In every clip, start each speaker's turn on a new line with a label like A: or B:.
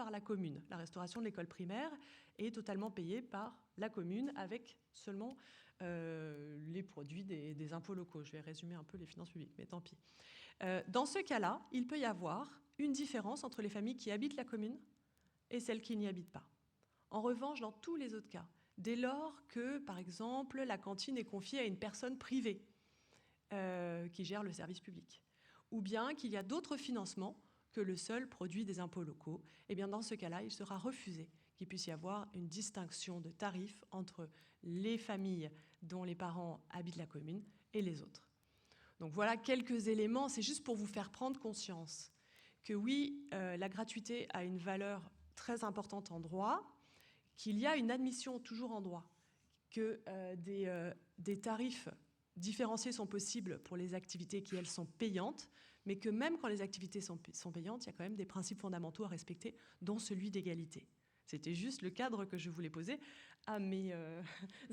A: par la commune. La restauration de l'école primaire est totalement payée par la commune avec seulement les produits des impôts locaux. Je vais résumer un peu les finances publiques, mais tant pis. Dans ce cas-là, il peut y avoir une différence entre les familles qui habitent la commune et celles qui n'y habitent pas. En revanche, dans tous les autres cas, dès lors que, par exemple, la cantine est confiée à une personne privée qui gère le service public, ou bien qu'il y a d'autres financements que le seul produit des impôts locaux, eh bien dans ce cas-là, il sera refusé qu'il puisse y avoir une distinction de tarifs entre les familles dont les parents habitent la commune et les autres. Donc voilà quelques éléments, c'est juste pour vous faire prendre conscience que oui, la gratuité a une valeur très importante en droit, qu'il y a une admission toujours en droit, que des tarifs différenciés sont possibles pour les activités qui, elles, sont payantes, mais que même quand les activités sont payantes, il y a quand même des principes fondamentaux à respecter, dont celui d'égalité. C'était juste le cadre que je voulais poser à mes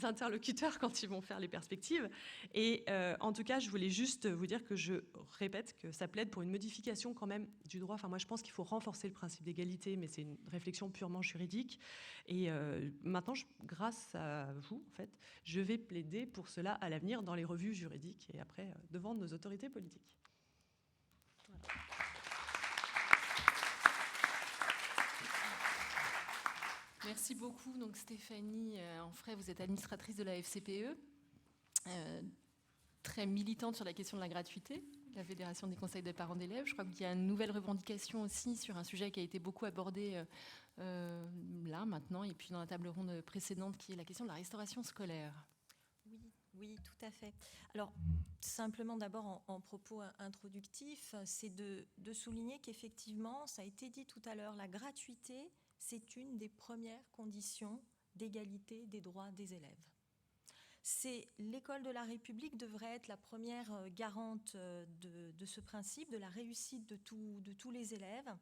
A: interlocuteurs quand ils vont faire les perspectives. Et en tout cas, je voulais juste vous dire que je répète que ça plaide pour une modification quand même du droit. Enfin, moi, je pense qu'il faut renforcer le principe d'égalité, mais c'est une réflexion purement juridique. Et maintenant, grâce à vous, en fait, je vais plaider pour cela à l'avenir dans les revues juridiques et après devant nos autorités politiques. Voilà.
B: Merci beaucoup. Donc Stéphanie Enfray, vous êtes administratrice de la FCPE, très militante sur la question de la gratuité, la Fédération des conseils des parents d'élèves. Je crois qu'il y a une nouvelle revendication aussi sur un sujet qui a été beaucoup abordé là, maintenant, et puis dans la table ronde précédente, qui est la question de la restauration scolaire.
C: Oui, tout à fait. Alors, simplement d'abord en propos introductif, c'est de souligner qu'effectivement, ça a été dit tout à l'heure, la gratuité, c'est une des premières conditions d'égalité des droits des élèves. L'école de la République devrait être la première garante de ce principe, de la réussite de tous les élèves.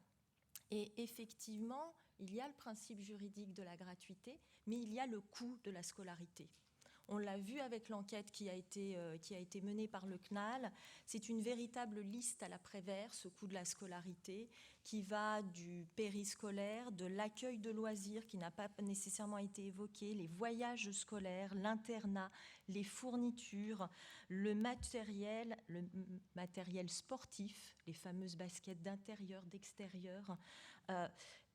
C: Et effectivement, il y a le principe juridique de la gratuité, mais il y a le coût de la scolarité. On l'a vu avec l'enquête qui a été menée par le CNAL. C'est une véritable liste à la Prévert, ce coût de la scolarité, qui va du périscolaire, de l'accueil de loisirs qui n'a pas nécessairement été évoqué, les voyages scolaires, l'internat, les fournitures, le matériel sportif, les fameuses baskets d'intérieur, d'extérieur,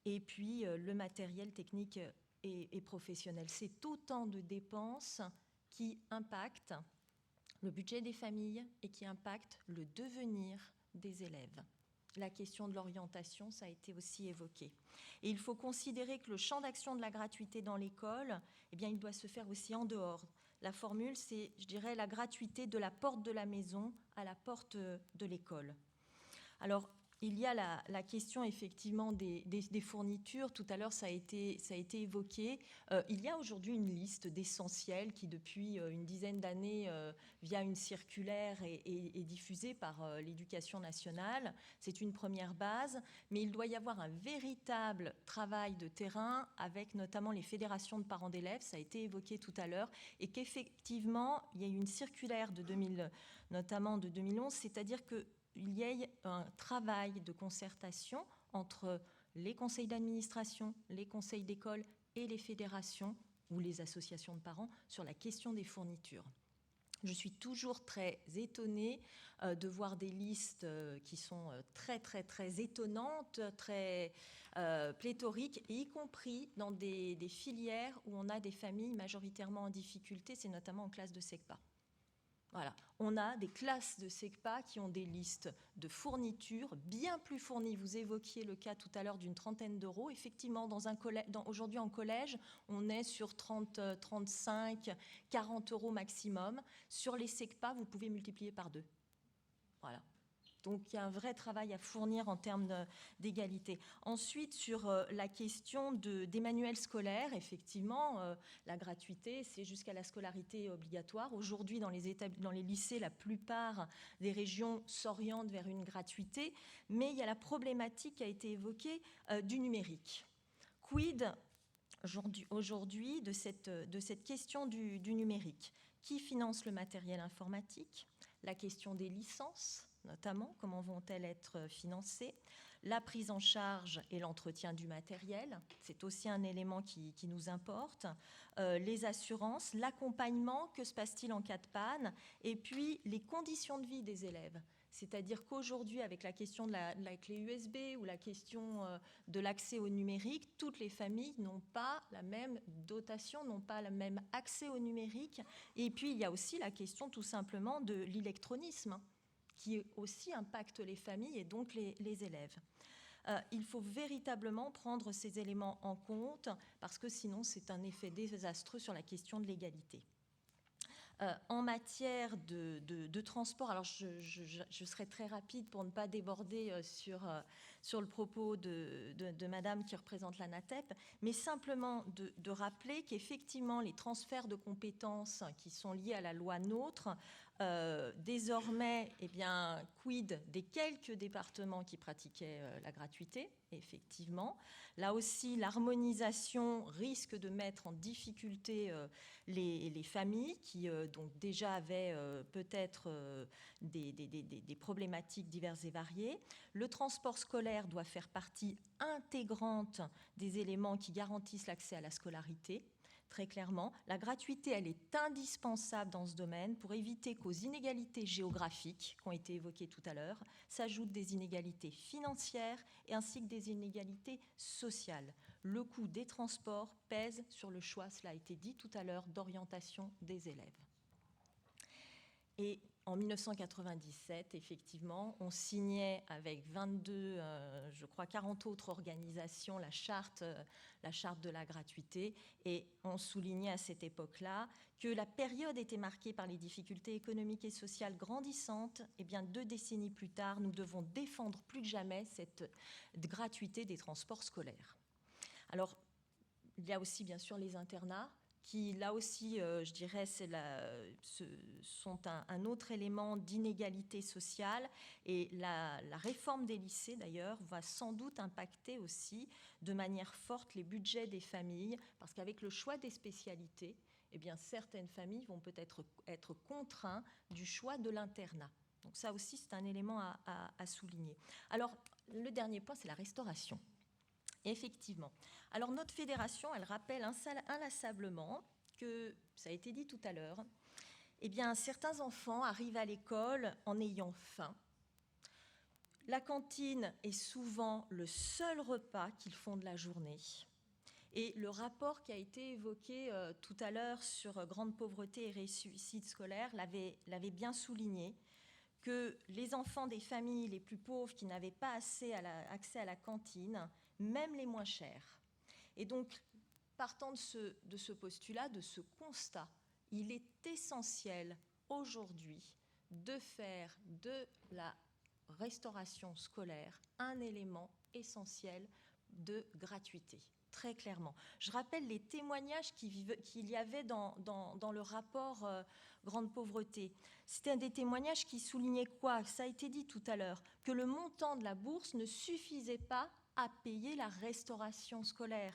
C: et puis le matériel technique et professionnel. C'est autant de dépenses qui impactent le budget des familles et qui impactent le devenir des élèves. La question de l'orientation, ça a été aussi évoqué. Et il faut considérer que le champ d'action de la gratuité dans l'école, eh bien, il doit se faire aussi en dehors. La formule, c'est, je dirais, la gratuité de la porte de la maison à la porte de l'école. Alors, il y a la question effectivement des fournitures. Tout à l'heure, ça a été évoqué. Il y a aujourd'hui une liste d'essentiels qui, depuis une dizaine d'années, via une circulaire, est diffusée par l'Éducation nationale. C'est une première base, mais il doit y avoir un véritable travail de terrain avec notamment les fédérations de parents d'élèves. Ça a été évoqué tout à l'heure, et qu'effectivement, il y a eu une circulaire notamment de 2011, c'est-à-dire que il y ait un travail de concertation entre les conseils d'administration, les conseils d'école et les fédérations ou les associations de parents sur la question des fournitures. Je suis toujours très étonnée de voir des listes qui sont très, très, très étonnantes, très pléthoriques, y compris dans des filières où on a des familles majoritairement en difficulté, c'est notamment en classe de SECPA. Voilà. On a des classes de SECPA qui ont des listes de fournitures bien plus fournies. Vous évoquiez le cas tout à l'heure d'une trentaine d'euros. Effectivement, aujourd'hui en collège, on est sur 30, 35, 40 euros maximum. Sur les SECPA, vous pouvez multiplier par 2. Voilà. Donc, il y a un vrai travail à fournir en termes d'égalité. Ensuite, sur la question des manuels scolaires, effectivement, la gratuité, c'est jusqu'à la scolarité obligatoire. Aujourd'hui, dans les lycées, la plupart des régions s'orientent vers une gratuité, mais il y a la problématique qui a été évoquée du numérique. Quid aujourd'hui de cette question du numérique? Qui finance le matériel informatique? La question des licences, notamment, comment vont-elles être financées? la prise en charge et l'entretien du matériel, c'est aussi un élément qui nous importe, les assurances, l'accompagnement, que se passe-t-il en cas de panne, et puis les conditions de vie des élèves. C'est-à-dire qu'aujourd'hui, avec la question de la clé USB ou la question de l'accès au numérique, toutes les familles n'ont pas la même dotation, n'ont pas le même accès au numérique. Et puis, il y a aussi la question tout simplement de l'électronisme, qui aussi impacte les familles et donc les élèves. Il faut véritablement prendre ces éléments en compte, parce que sinon, c'est un effet désastreux sur la question de l'égalité. En matière de transport, alors je serai très rapide pour ne pas déborder sur le propos de madame qui représente la NATEP, mais simplement de rappeler qu'effectivement les transferts de compétences qui sont liés à la loi NOTRe, désormais, eh bien, quid des quelques départements qui pratiquaient la gratuité, effectivement. Là aussi, l'harmonisation risque de mettre en difficulté les familles qui donc déjà avaient peut-être des problématiques diverses et variées. Le transport scolaire doit faire partie intégrante des éléments qui garantissent l'accès à la scolarité. Très clairement, la gratuité, elle est indispensable dans ce domaine pour éviter qu'aux inégalités géographiques qui ont été évoquées tout à l'heure s'ajoutent des inégalités financières et ainsi que des inégalités sociales. Le coût des transports pèse sur le choix, cela a été dit tout à l'heure, d'orientation des élèves. Et en 1997, effectivement, on signait avec 22, je crois 40 autres organisations la charte de la gratuité, et on soulignait à cette époque-là que la période était marquée par les difficultés économiques et sociales grandissantes. Et bien 2 décennies plus tard, nous devons défendre plus que jamais cette gratuité des transports scolaires. Alors, il y a aussi bien sûr les internats, qui là aussi, je dirais, sont un autre élément d'inégalité sociale. Et la réforme des lycées, d'ailleurs, va sans doute impacter aussi de manière forte les budgets des familles, parce qu'avec le choix des spécialités, eh bien, certaines familles vont peut-être être contraintes du choix de l'internat. Donc ça aussi, c'est un élément à souligner. Alors, le dernier point, c'est la restauration. Effectivement. Alors notre fédération, elle rappelle inlassablement que, ça a été dit tout à l'heure, eh bien, certains enfants arrivent à l'école en ayant faim. La cantine est souvent le seul repas qu'ils font de la journée. Et le rapport qui a été évoqué tout à l'heure sur grande pauvreté et réussite scolaire l'avait bien souligné, que les enfants des familles les plus pauvres qui n'avaient pas accès à la cantine, même les moins chers. Et donc, partant de ce postulat, de ce constat, il est essentiel aujourd'hui de faire de la restauration scolaire un élément essentiel de gratuité, très clairement. Je rappelle les témoignages qu'il y avait dans le rapport Grande Pauvreté. C'était des témoignages qui soulignaient quoi? Ça a été dit tout à l'heure, que le montant de la bourse ne suffisait pas à payer la restauration scolaire.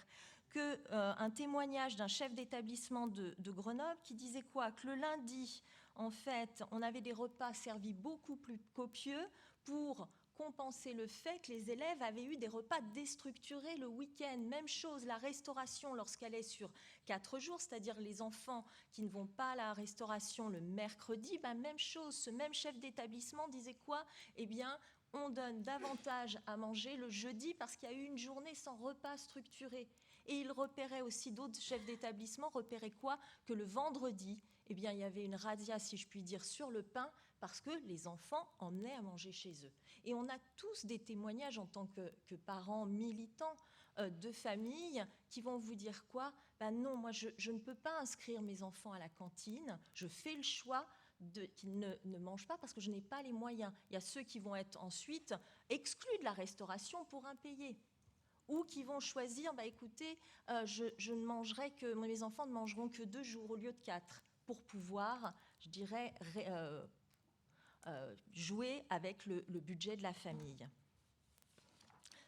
C: Un témoignage d'un chef d'établissement de Grenoble qui disait quoi? Que le lundi, en fait, on avait des repas servis beaucoup plus copieux pour compenser le fait que les élèves avaient eu des repas déstructurés le week-end. Même chose, la restauration, lorsqu'elle est sur 4 jours, c'est-à-dire les enfants qui ne vont pas à la restauration le mercredi, même chose, ce même chef d'établissement disait quoi? Eh bien, on donne davantage à manger le jeudi parce qu'il y a eu une journée sans repas structuré. Et il repérait aussi, d'autres chefs d'établissement repéraient quoi? Que le vendredi, eh bien, il y avait une razzia, si je puis dire, sur le pain parce que les enfants emmenaient à manger chez eux. Et on a tous des témoignages en tant que parents militants de familles qui vont vous dire quoi? Non, moi, je ne peux pas inscrire mes enfants à la cantine. Je fais le choix qu'ils ne mangent pas parce que je n'ai pas les moyens. Il y a ceux qui vont être ensuite exclus de la restauration pour impayés, ou qui vont choisir, écoutez, je ne mangerai que, mes enfants ne mangeront que 2 jours au lieu de 4, pour pouvoir, je dirais, jouer avec le budget de la famille.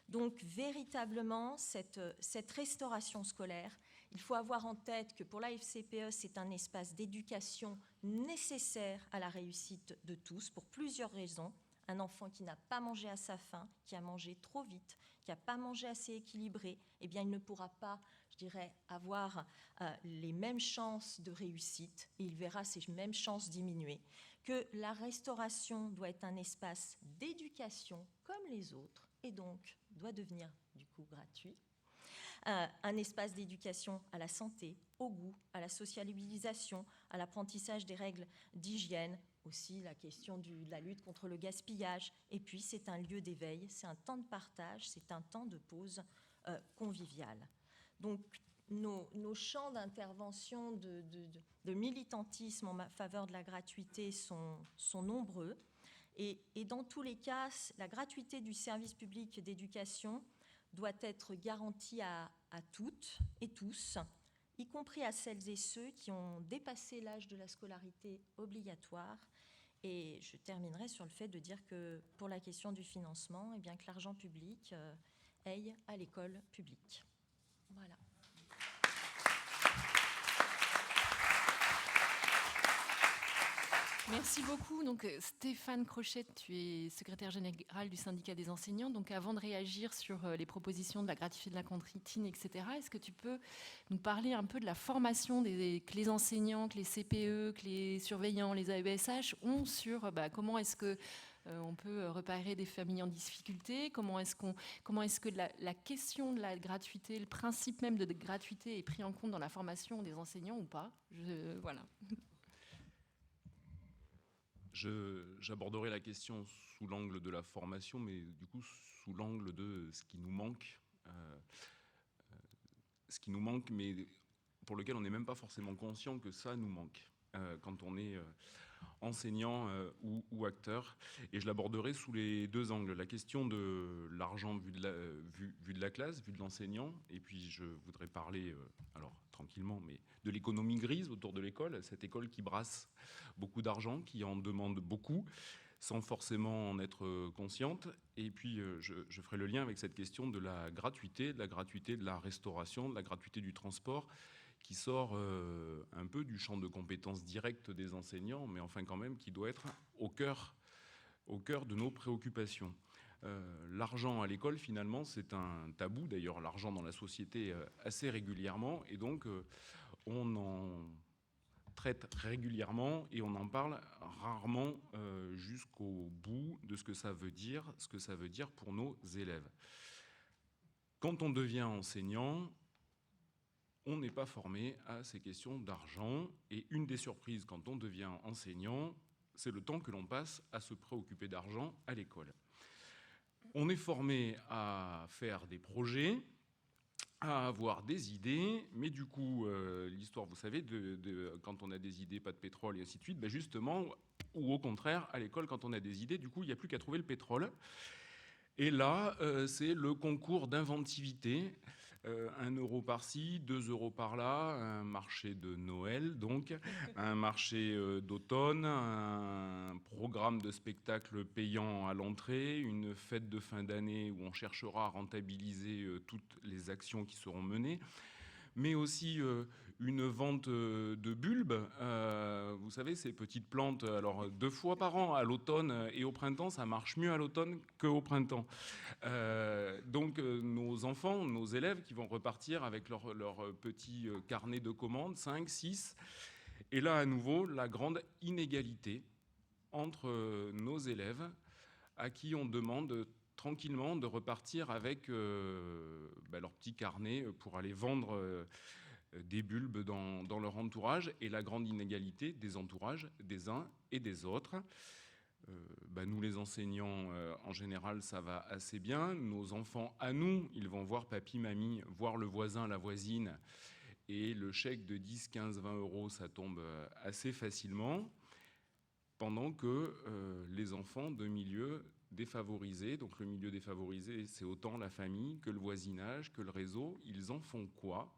C: Donc, véritablement, cette restauration scolaire, il faut avoir en tête que pour la FCPE, c'est un espace d'éducation nécessaire à la réussite de tous, pour plusieurs raisons. Un enfant qui n'a pas mangé à sa faim, qui a mangé trop vite, qui n'a pas mangé assez équilibré, eh bien, il ne pourra pas, je dirais, avoir les mêmes chances de réussite et il verra ces mêmes chances diminuer. Que la restauration doit être un espace d'éducation comme les autres et donc doit devenir du coup gratuit. Un espace d'éducation à la santé, au goût, à la socialisation, à l'apprentissage des règles d'hygiène, aussi la question de la lutte contre le gaspillage. Et puis, c'est un lieu d'éveil, c'est un temps de partage, c'est un temps de pause convivial. Donc, nos champs d'intervention, de militantisme en faveur de la gratuité sont nombreux. Et dans tous les cas, la gratuité du service public d'éducation doit être garantie à toutes et tous, y compris à celles et ceux qui ont dépassé l'âge de la scolarité obligatoire. Et je terminerai sur le fait de dire que pour la question du financement, eh bien que l'argent public aille à l'école publique. Voilà.
B: Merci beaucoup. Donc, Stéphane Crochet, tu es secrétaire général du syndicat des enseignants. Donc, avant de réagir sur les propositions de la gratuité de la cantine, etc., est-ce que tu peux nous parler un peu de la formation que les enseignants, que les CPE, que les surveillants, les AESH ont sur comment est-ce que on peut repérer des familles en difficulté, comment est-ce que la question de la gratuité, le principe même de gratuité est pris en compte dans la formation des enseignants ou pas. Voilà.
D: J'aborderai la question sous l'angle de la formation, mais du coup sous l'angle de ce qui nous manque, mais pour lequel on n'est même pas forcément conscient que ça nous manque quand on est enseignant ou acteur. Et je l'aborderai sous les deux angles. La question de l'argent vu de la classe, vu de l'enseignant, et puis je voudrais parler, alors tranquillement, mais de l'économie grise autour de l'école, cette école qui brasse beaucoup d'argent, qui en demande beaucoup, sans forcément en être consciente. Et puis, je ferai le lien avec cette question de la gratuité de la restauration, de la gratuité du transport, qui sort un peu du champ de compétences directes des enseignants, mais enfin quand même qui doit être au cœur de nos préoccupations. L'argent à l'école, finalement, c'est un tabou. D'ailleurs, l'argent dans la société assez régulièrement. Et donc, on en traite régulièrement et on en parle rarement jusqu'au bout de ce que ça veut dire pour nos élèves. Quand on devient enseignant, on n'est pas formé à ces questions d'argent. Et une des surprises quand on devient enseignant, c'est le temps que l'on passe à se préoccuper d'argent à l'école. On est formé à faire des projets, à avoir des idées, mais du coup, l'histoire, vous savez, quand on a des idées, pas de pétrole et ainsi de suite, justement, ou au contraire, à l'école, quand on a des idées, du coup, il n'y a plus qu'à trouver le pétrole. Et là, c'est le concours d'inventivité. 1 euro par-ci, 2 euros par-là, un marché de Noël, donc, un marché d'automne, un programme de spectacle payant à l'entrée, une fête de fin d'année où on cherchera à rentabiliser toutes les actions qui seront menées, mais aussi une vente de bulbes. Vous savez, ces petites plantes, alors 2 fois par an, à l'automne et au printemps, ça marche mieux à l'automne qu'au printemps. Donc nos enfants, nos élèves qui vont repartir avec leur petit carnet de commandes, 5, 6. Et là, à nouveau, la grande inégalité entre nos élèves à qui on demande tranquillement de repartir avec leur petit carnet pour aller vendre des bulbes dans leur entourage, et la grande inégalité des entourages des uns et des autres. Nous, les enseignants, en général, ça va assez bien. Nos enfants, à nous, ils vont voir papy, mamie, voir le voisin, la voisine, et le chèque de 10, 15, 20 euros, ça tombe assez facilement, pendant que les enfants de milieux défavorisés, donc le milieu défavorisé, c'est autant la famille que le voisinage, que le réseau, ils en font quoi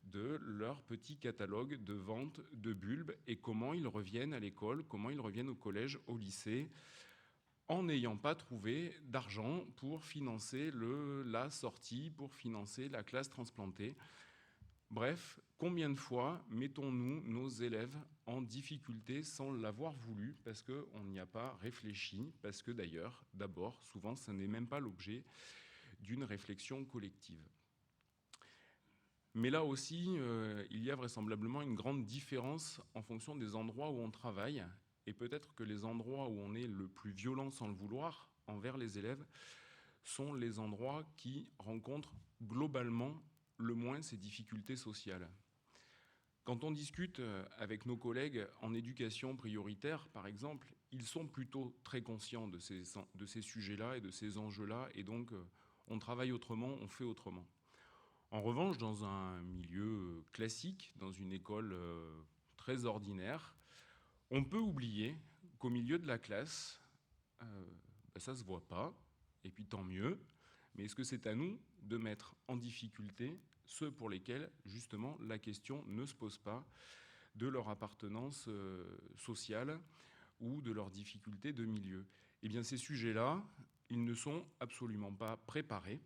D: de leur petit catalogue de vente de bulbes et comment ils reviennent à l'école, comment ils reviennent au collège, au lycée, en n'ayant pas trouvé d'argent pour financer la sortie, pour financer la classe transplantée. Bref, combien de fois mettons-nous nos élèves en difficulté sans l'avoir voulu, parce qu'on n'y a pas réfléchi, parce que d'ailleurs, d'abord, souvent, ce n'est même pas l'objet d'une réflexion collective. Mais là aussi, il y a vraisemblablement une grande différence en fonction des endroits où on travaille, et peut-être que les endroits où on est le plus violent sans le vouloir envers les élèves sont les endroits qui rencontrent globalement le moins ces difficultés sociales. Quand on discute avec nos collègues en éducation prioritaire, par exemple, ils sont plutôt très conscients de ces sujets-là et de ces enjeux-là, et donc on travaille autrement, on fait autrement. En revanche, dans un milieu classique, dans une école très ordinaire, on peut oublier qu'au milieu de la classe, ça ne se voit pas, et puis tant mieux, mais est-ce que c'est à nous de mettre en difficulté ceux pour lesquels, justement, la question ne se pose pas de leur appartenance sociale ou de leurs difficultés de milieu? Eh bien, ces sujets-là, ils ne sont absolument pas préparés.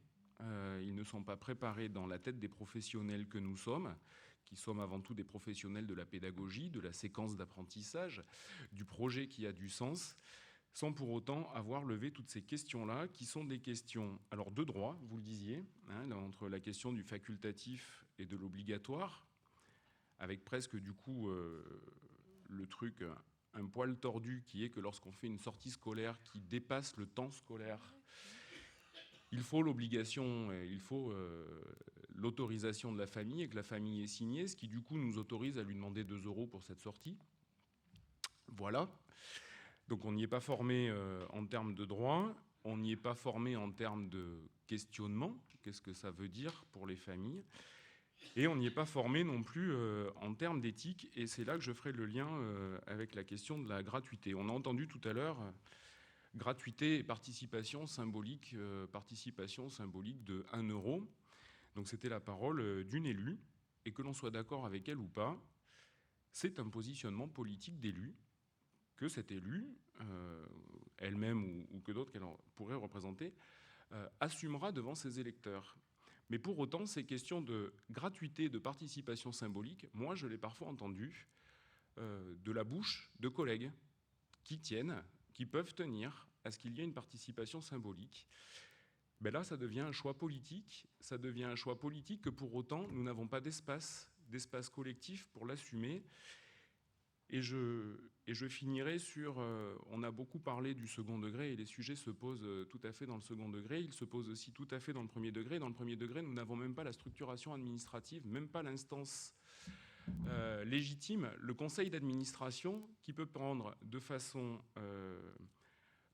D: Ils ne sont pas préparés dans la tête des professionnels que nous sommes, qui sommes avant tout des professionnels de la pédagogie, de la séquence d'apprentissage, du projet qui a du sens, sans pour autant avoir levé toutes ces questions-là, qui sont des questions alors de droit, vous le disiez, entre la question du facultatif et de l'obligatoire, avec presque du coup le truc un poil tordu qui est que lorsqu'on fait une sortie scolaire qui dépasse le temps scolaire, il faut l'obligation, il faut l'autorisation de la famille et que la famille ait signé, ce qui du coup nous autorise à lui demander 2 € pour cette sortie. Voilà. Donc on n'y est pas formé en termes de droit, on n'y est pas formé en termes de questionnement, qu'est-ce que ça veut dire pour les familles, et on n'y est pas formé non plus en termes d'éthique, et c'est là que je ferai le lien avec la question de la gratuité. On a entendu tout à l'heure gratuité et participation symbolique de 1 €. Donc c'était la parole d'une élue, et que l'on soit d'accord avec elle ou pas, c'est un positionnement politique d'élue, que cette élue, elle-même ou que d'autres qu'elle pourrait représenter, assumera devant ses électeurs. Mais pour autant, ces questions de gratuité, de participation symbolique, moi je l'ai parfois entendu de la bouche de collègues qui peuvent tenir à ce qu'il y ait une participation symbolique. Ben là, ça devient un choix politique. Ça devient un choix politique que pour autant, nous n'avons pas d'espace collectif pour l'assumer. Et je finirai sur... on a beaucoup parlé du second degré, et les sujets se posent tout à fait dans le second degré. Ils se posent aussi tout à fait dans le premier degré. Dans le premier degré, nous n'avons même pas la structuration administrative, même pas l'instance légitime, le conseil d'administration, qui peut prendre de façon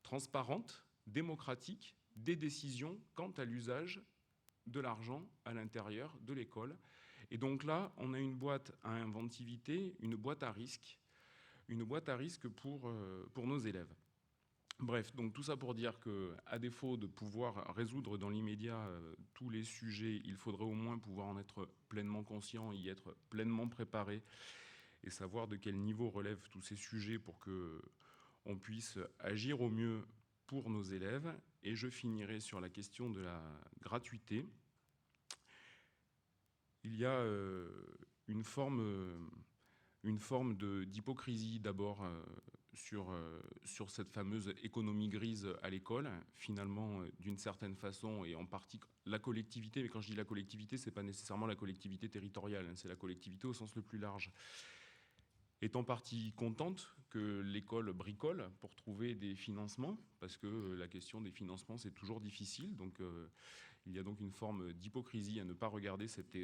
D: transparente, démocratique, des décisions quant à l'usage de l'argent à l'intérieur de l'école. Et donc là, on a une boîte à inventivité, une boîte à risque pour nos élèves. Bref, donc tout ça pour dire qu'à défaut de pouvoir résoudre dans l'immédiat tous les sujets, il faudrait au moins pouvoir en être pleinement conscient, y être pleinement préparé et savoir de quel niveau relèvent tous ces sujets pour qu'on puisse agir au mieux pour nos élèves. Et je finirai sur la question de la gratuité. Il y a une forme d'hypocrisie d'abord sur cette fameuse économie grise à l'école, finalement d'une certaine façon, et en partie la collectivité, mais quand je dis la collectivité, c'est pas nécessairement la collectivité territoriale, c'est la collectivité au sens le plus large, est en partie contente que l'école bricole pour trouver des financements, parce que la question des financements, c'est toujours difficile, donc il y a donc une forme d'hypocrisie à ne pas regarder cet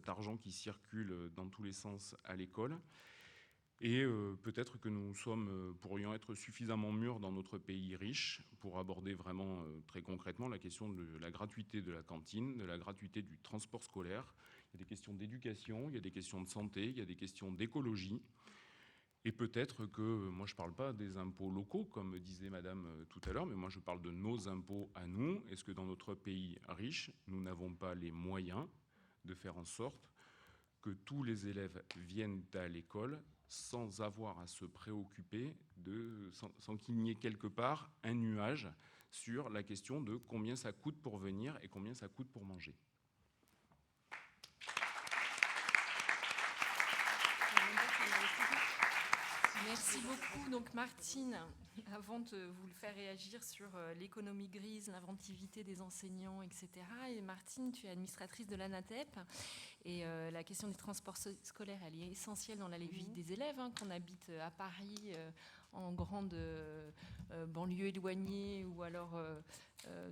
D: argent qui circule dans tous les sens à l'école. Et peut-être que pourrions être suffisamment mûrs dans notre pays riche pour aborder vraiment très concrètement la question de la gratuité de la cantine, de la gratuité du transport scolaire. Il y a des questions d'éducation, il y a des questions de santé, il y a des questions d'écologie. Et peut-être que, moi je ne parle pas des impôts locaux, comme disait madame tout à l'heure, mais moi je parle de nos impôts à nous. Est-ce que dans notre pays riche, nous n'avons pas les moyens de faire en sorte que tous les élèves viennent à l'école sans avoir à se préoccuper, sans qu'il n'y ait quelque part un nuage sur la question de combien ça coûte pour venir et combien ça coûte pour manger.
B: Merci beaucoup. Donc Martine, avant de vous le faire réagir sur l'économie grise, l'inventivité des enseignants, etc. Et Martine, tu es administratrice de l'ANATEP. Et la question des transports scolaires, elle est essentielle dans la vie des élèves, qu'on habite à Paris, en grande banlieue éloignée ou alors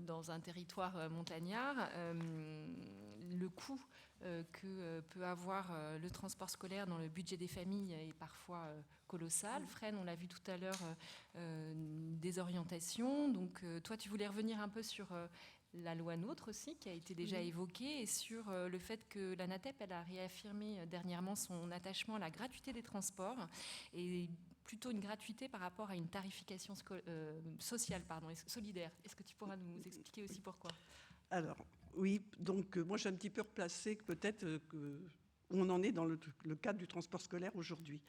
B: dans un territoire montagnard. Le coût que peut avoir le transport scolaire dans le budget des familles est parfois colossal. Freine, on l'a vu tout à l'heure, des orientations. Donc toi, tu voulais revenir un peu sur la loi NOTRe aussi, qui a été déjà évoquée, et sur le fait que l'ANATEP, elle a réaffirmé dernièrement son attachement à la gratuité des transports, et plutôt une gratuité par rapport à une tarification sociale et solidaire. Est-ce que tu pourras nous expliquer aussi pourquoi ?
E: Alors, oui, donc moi, je suis un petit peu replacée peut-être où on en est dans le cadre du transport scolaire aujourd'hui.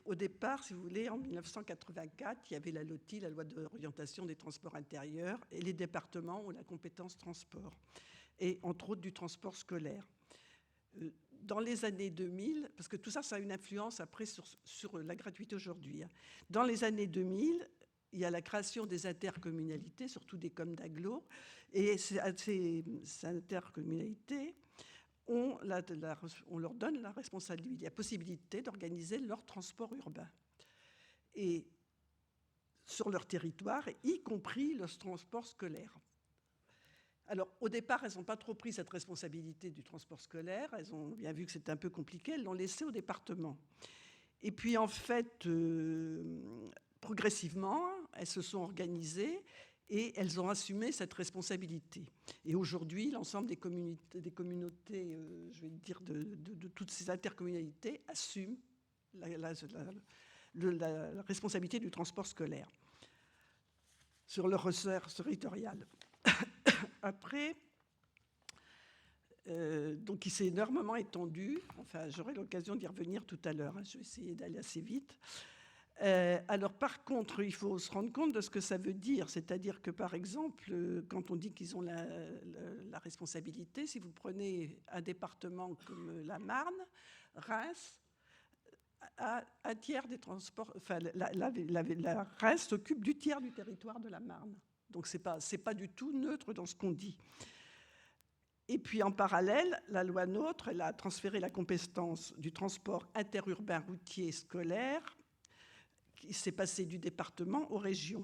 E: Au départ, si vous voulez, en 1984, il y avait la LOTI, la loi d'orientation des transports intérieurs, et les départements ont la compétence transport, et entre autres du transport scolaire. Dans les années 2000, parce que tout ça, ça a une influence après sur la gratuité aujourd'hui. Dans les années 2000, il y a la création des intercommunalités, surtout des coms d'agglo, et ces intercommunalités, on leur donne la responsabilité, la possibilité d'organiser leur transport urbain. Et sur leur territoire, y compris le transport scolaire. Alors, au départ, elles n'ont pas trop pris cette responsabilité du transport scolaire. Elles ont bien vu que c'était un peu compliqué. Elles l'ont laissé au département. Et puis, en fait, progressivement, elles se sont organisées et elles ont assumé cette responsabilité. Et aujourd'hui, l'ensemble des communautés, je vais dire, de toutes ces intercommunalités assument la responsabilité du transport scolaire sur leur ressort territorial. Après, donc il s'est énormément étendu. Enfin, j'aurai l'occasion d'y revenir tout à l'heure. Je vais essayer d'aller assez vite. Alors, par contre, il faut se rendre compte de ce que ça veut dire. C'est-à-dire que, par exemple, quand on dit qu'ils ont la responsabilité, si vous prenez un département comme la Marne, Reims a un tiers des transports. Enfin, la Reims s'occupe du tiers du territoire de la Marne. Donc, c'est pas du tout neutre dans ce qu'on dit. Et puis, en parallèle, la loi NOTRe, elle a transféré la compétence du transport interurbain routier scolaire qui s'est passé du département aux régions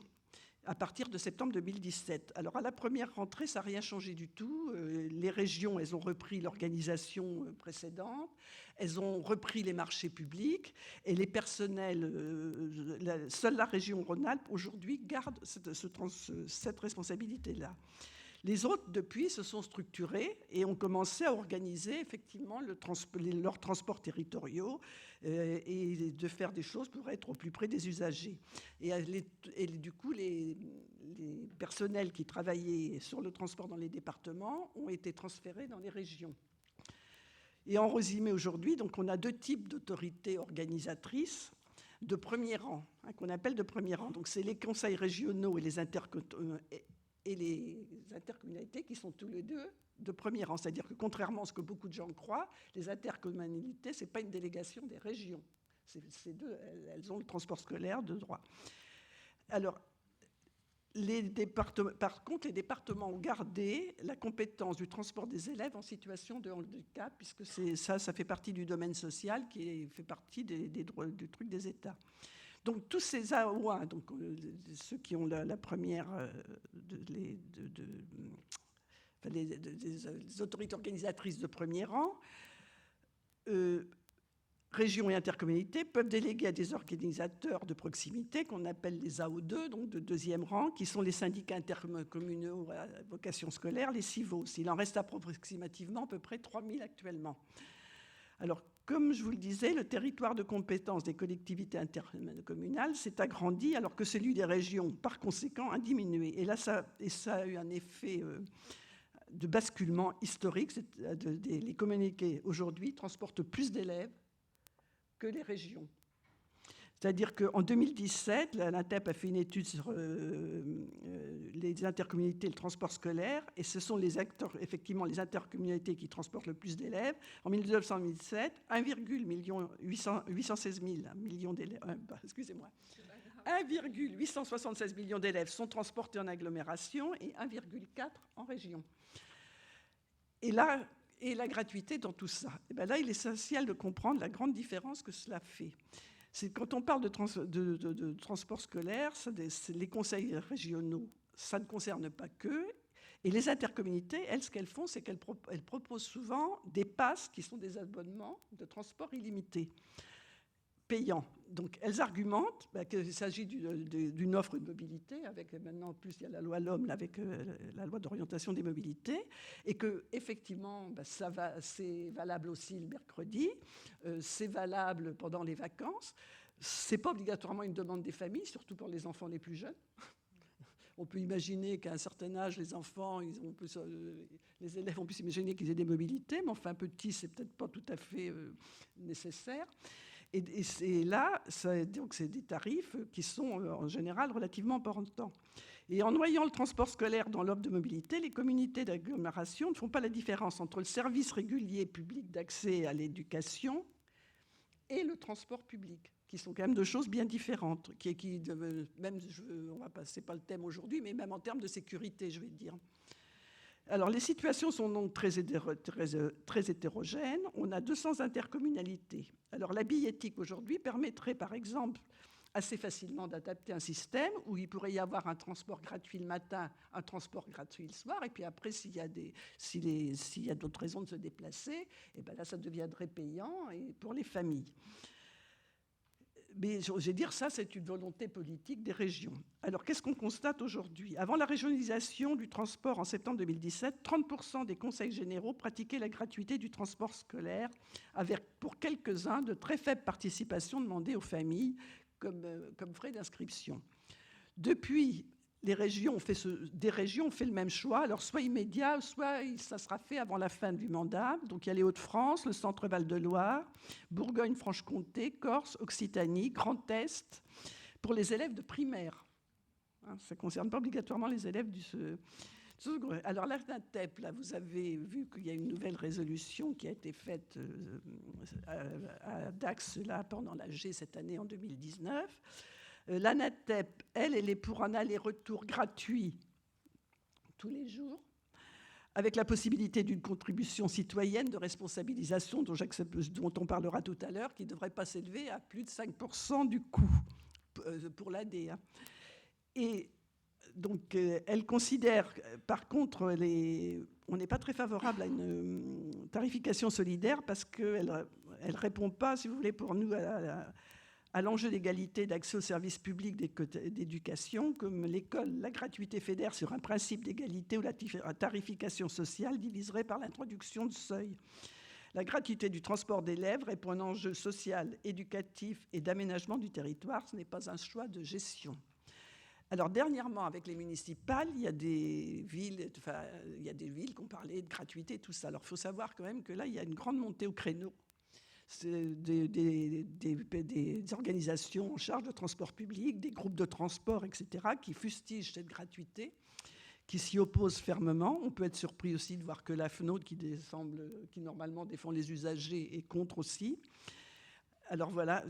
E: à partir de septembre 2017. Alors, à la première rentrée, ça n'a rien changé du tout. Les régions, elles ont repris l'organisation précédente, elles ont repris les marchés publics, et les personnels, seule la région Rhône-Alpes, aujourd'hui, garde cette responsabilité-là. Les autres, depuis, se sont structurés et ont commencé à organiser effectivement leurs transports territoriaux et de faire des choses pour être au plus près des usagers. Et du coup, les personnels qui travaillaient sur le transport dans les départements ont été transférés dans les régions. Et en résumé, aujourd'hui, donc, on a deux types d'autorités organisatrices de premier rang, qu'on appelle de premier rang. Donc, c'est les conseils régionaux et les intercommunalités qui sont tous les deux de premier rang. C'est-à-dire que contrairement à ce que beaucoup de gens croient, les intercommunalités, ce n'est pas une délégation des régions. Elles ont le transport scolaire de droit. Alors, par contre, les départements ont gardé la compétence du transport des élèves en situation de handicap, puisque ça fait partie du domaine social qui fait partie du truc des États. Donc, tous ces AOA, donc, ceux qui ont la première, les autorités organisatrices de premier rang, régions et intercommunalités peuvent déléguer à des organisateurs de proximité qu'on appelle les AO2, donc de deuxième rang, qui sont les syndicats intercommunaux à vocation scolaire, les CIVOS. Il en reste approximativement à peu près 3000 actuellement. Alors, comme je vous le disais, le territoire de compétence des collectivités intercommunales s'est agrandi alors que celui des régions, par conséquent, a diminué. Et là, ça a eu un effet de basculement historique. Les communautés, aujourd'hui, transportent plus d'élèves que les régions. C'est-à-dire qu'en 2017, l'ANATEP a fait une étude sur les intercommunalités et le transport scolaire, et ce sont les acteurs, effectivement, les intercommunalités qui transportent le plus d'élèves. En 1907, 1,816 millions d'élèves, excusez-moi, 1,876 millions d'élèves sont transportés en agglomération et 1,4 en région. Et la gratuité dans tout ça. Et bien là, il est essentiel de comprendre la grande différence que cela fait. C'est quand on parle de transport scolaire, les conseils régionaux, ça ne concerne pas qu'eux. Et les intercommunalités, elles, ce qu'elles font, c'est qu'elles proposent souvent des passes qui sont des abonnements de transport illimité, payants. Donc, elles argumentent qu'il s'agit d'une offre de mobilité, avec maintenant, en plus, il y a la loi LOM, avec la loi d'orientation des mobilités, et qu'effectivement, c'est valable aussi le mercredi, c'est valable pendant les vacances. Ce n'est pas obligatoirement une demande des familles, surtout pour les enfants les plus jeunes. On peut imaginer qu'à un certain âge, les enfants, les élèves, on peut imaginer qu'ils aient des mobilités, mais enfin, petit, c'est peut-être pas tout à fait nécessaire. Et c'est là, donc c'est des tarifs qui sont en général relativement importants. Et en noyant le transport scolaire dans l'offre de mobilité, les communautés d'agglomération ne font pas la différence entre le service régulier public d'accès à l'éducation et le transport public, qui sont quand même deux choses bien différentes. Même, on va passer pas le thème aujourd'hui, mais même en termes de sécurité, je vais dire. Alors, les situations sont donc très hétérogènes. On a 200 intercommunalités. Alors, la billettique aujourd'hui permettrait, par exemple, assez facilement d'adapter un système où il pourrait y avoir un transport gratuit le matin, un transport gratuit le soir, et puis après, s'il y a d'autres raisons de se déplacer, et ben là, ça deviendrait payant et pour les familles. Mais je vais dire, ça, c'est une volonté politique des régions. Alors, qu'est-ce qu'on constate aujourd'hui ? Avant la régionalisation du transport en septembre 2017, 30% des conseils généraux pratiquaient la gratuité du transport scolaire, avec, pour quelques-uns, de très faibles participations demandées aux familles comme frais d'inscription. Depuis, des régions ont fait le même choix, alors soit immédiat, soit ça sera fait avant la fin du mandat. Donc il y a les Hauts-de-France, le Centre-Val de Loire, Bourgogne-Franche-Comté, Corse, Occitanie, Grand Est, pour les élèves de primaire. Ça ne concerne pas obligatoirement les élèves du secondaire. Alors l'ANATEP, là, vous avez vu qu'il y a une nouvelle résolution qui a été faite à Dax là, pendant l'AG cette année en 2019. L'ANATEP, elle est pour un aller-retour gratuit tous les jours, avec la possibilité d'une contribution citoyenne de responsabilisation dont on parlera tout à l'heure, qui ne devrait pas s'élever à plus de 5% du coût pour l'année. Et donc, elle considère, par contre, on n'est pas très favorable à une tarification solidaire parce qu'elle ne répond pas, si vous voulez, pour nous, à l'enjeu d'égalité d'accès aux services publics d'éducation, comme l'école, la gratuité fédère sur un principe d'égalité où la tarification sociale diviserait par l'introduction de seuils. La gratuité du transport d'élèves répond à un enjeu social, éducatif et d'aménagement du territoire. Ce n'est pas un choix de gestion. Alors, dernièrement, avec les municipales, il y a des villes qui ont parlé de gratuité, tout ça. Alors, il faut savoir quand même que là, il y a une grande montée au créneau. C'est des organisations en charge de transport public, des groupes de transport, etc., qui fustigent cette gratuité, qui s'y opposent fermement. On peut être surpris aussi de voir que la FNOT, qui normalement défend les usagers, est contre aussi. Alors voilà,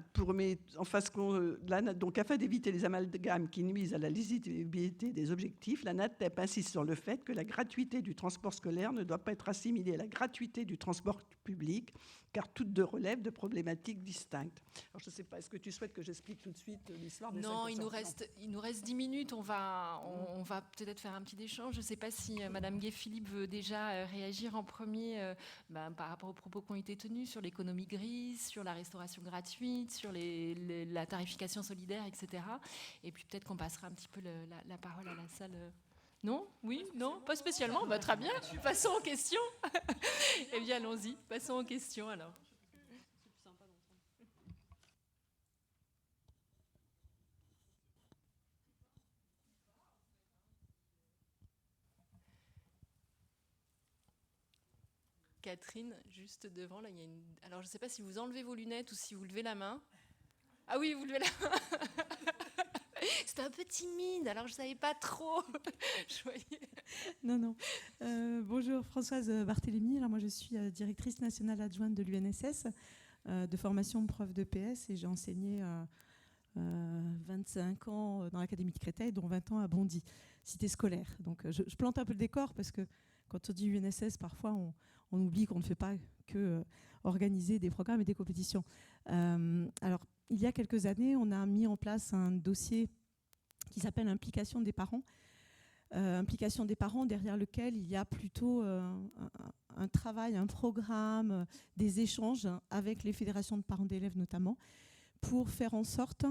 E: donc afin d'éviter les amalgames qui nuisent à la lisibilité des objectifs, l'ANATEP insiste sur le fait que la gratuité du transport scolaire ne doit pas être assimilée à la gratuité du transport public, car toutes deux relèvent de problématiques distinctes. Alors je ne sais pas, est-ce que tu souhaites que j'explique tout de suite l'histoire des 5%?
B: Non, il nous reste 10 minutes, on va peut-être faire un petit échange. Je ne sais pas si Madame Gay-Philippe veut déjà réagir en premier par rapport aux propos qui ont été tenus sur l'économie grise, sur la restauration gratuite, sur la tarification solidaire, etc. Et puis peut-être qu'on passera un petit peu la parole à la salle. Non ? Oui ? Non ? Pas spécialement ? Très bien. Passons aux questions. Eh bien, allons-y. Passons aux questions, alors. Catherine, juste devant, là, il y a une... Alors, je ne sais pas si vous enlevez vos lunettes ou si vous levez la main. Ah oui, vous levez la main. C'était un peu timide, alors je ne savais pas trop. Je voyais.
F: Non. Bonjour, Françoise Barthélémy. Alors moi, je suis directrice nationale adjointe de l'UNSS, de formation prof de PS, et j'ai enseigné 25 ans dans l'Académie de Créteil, dont 20 ans à Bondy, cité scolaire. Donc je plante un peu le décor parce que quand on dit UNSS, parfois on oublie qu'on ne fait pas que organiser des programmes et des compétitions. Alors, il y a quelques années, on a mis en place un dossier qui s'appelle Implication des parents. Implication des parents, derrière lequel il y a plutôt un travail, un programme, des échanges avec les fédérations de parents d'élèves notamment, pour faire en sorte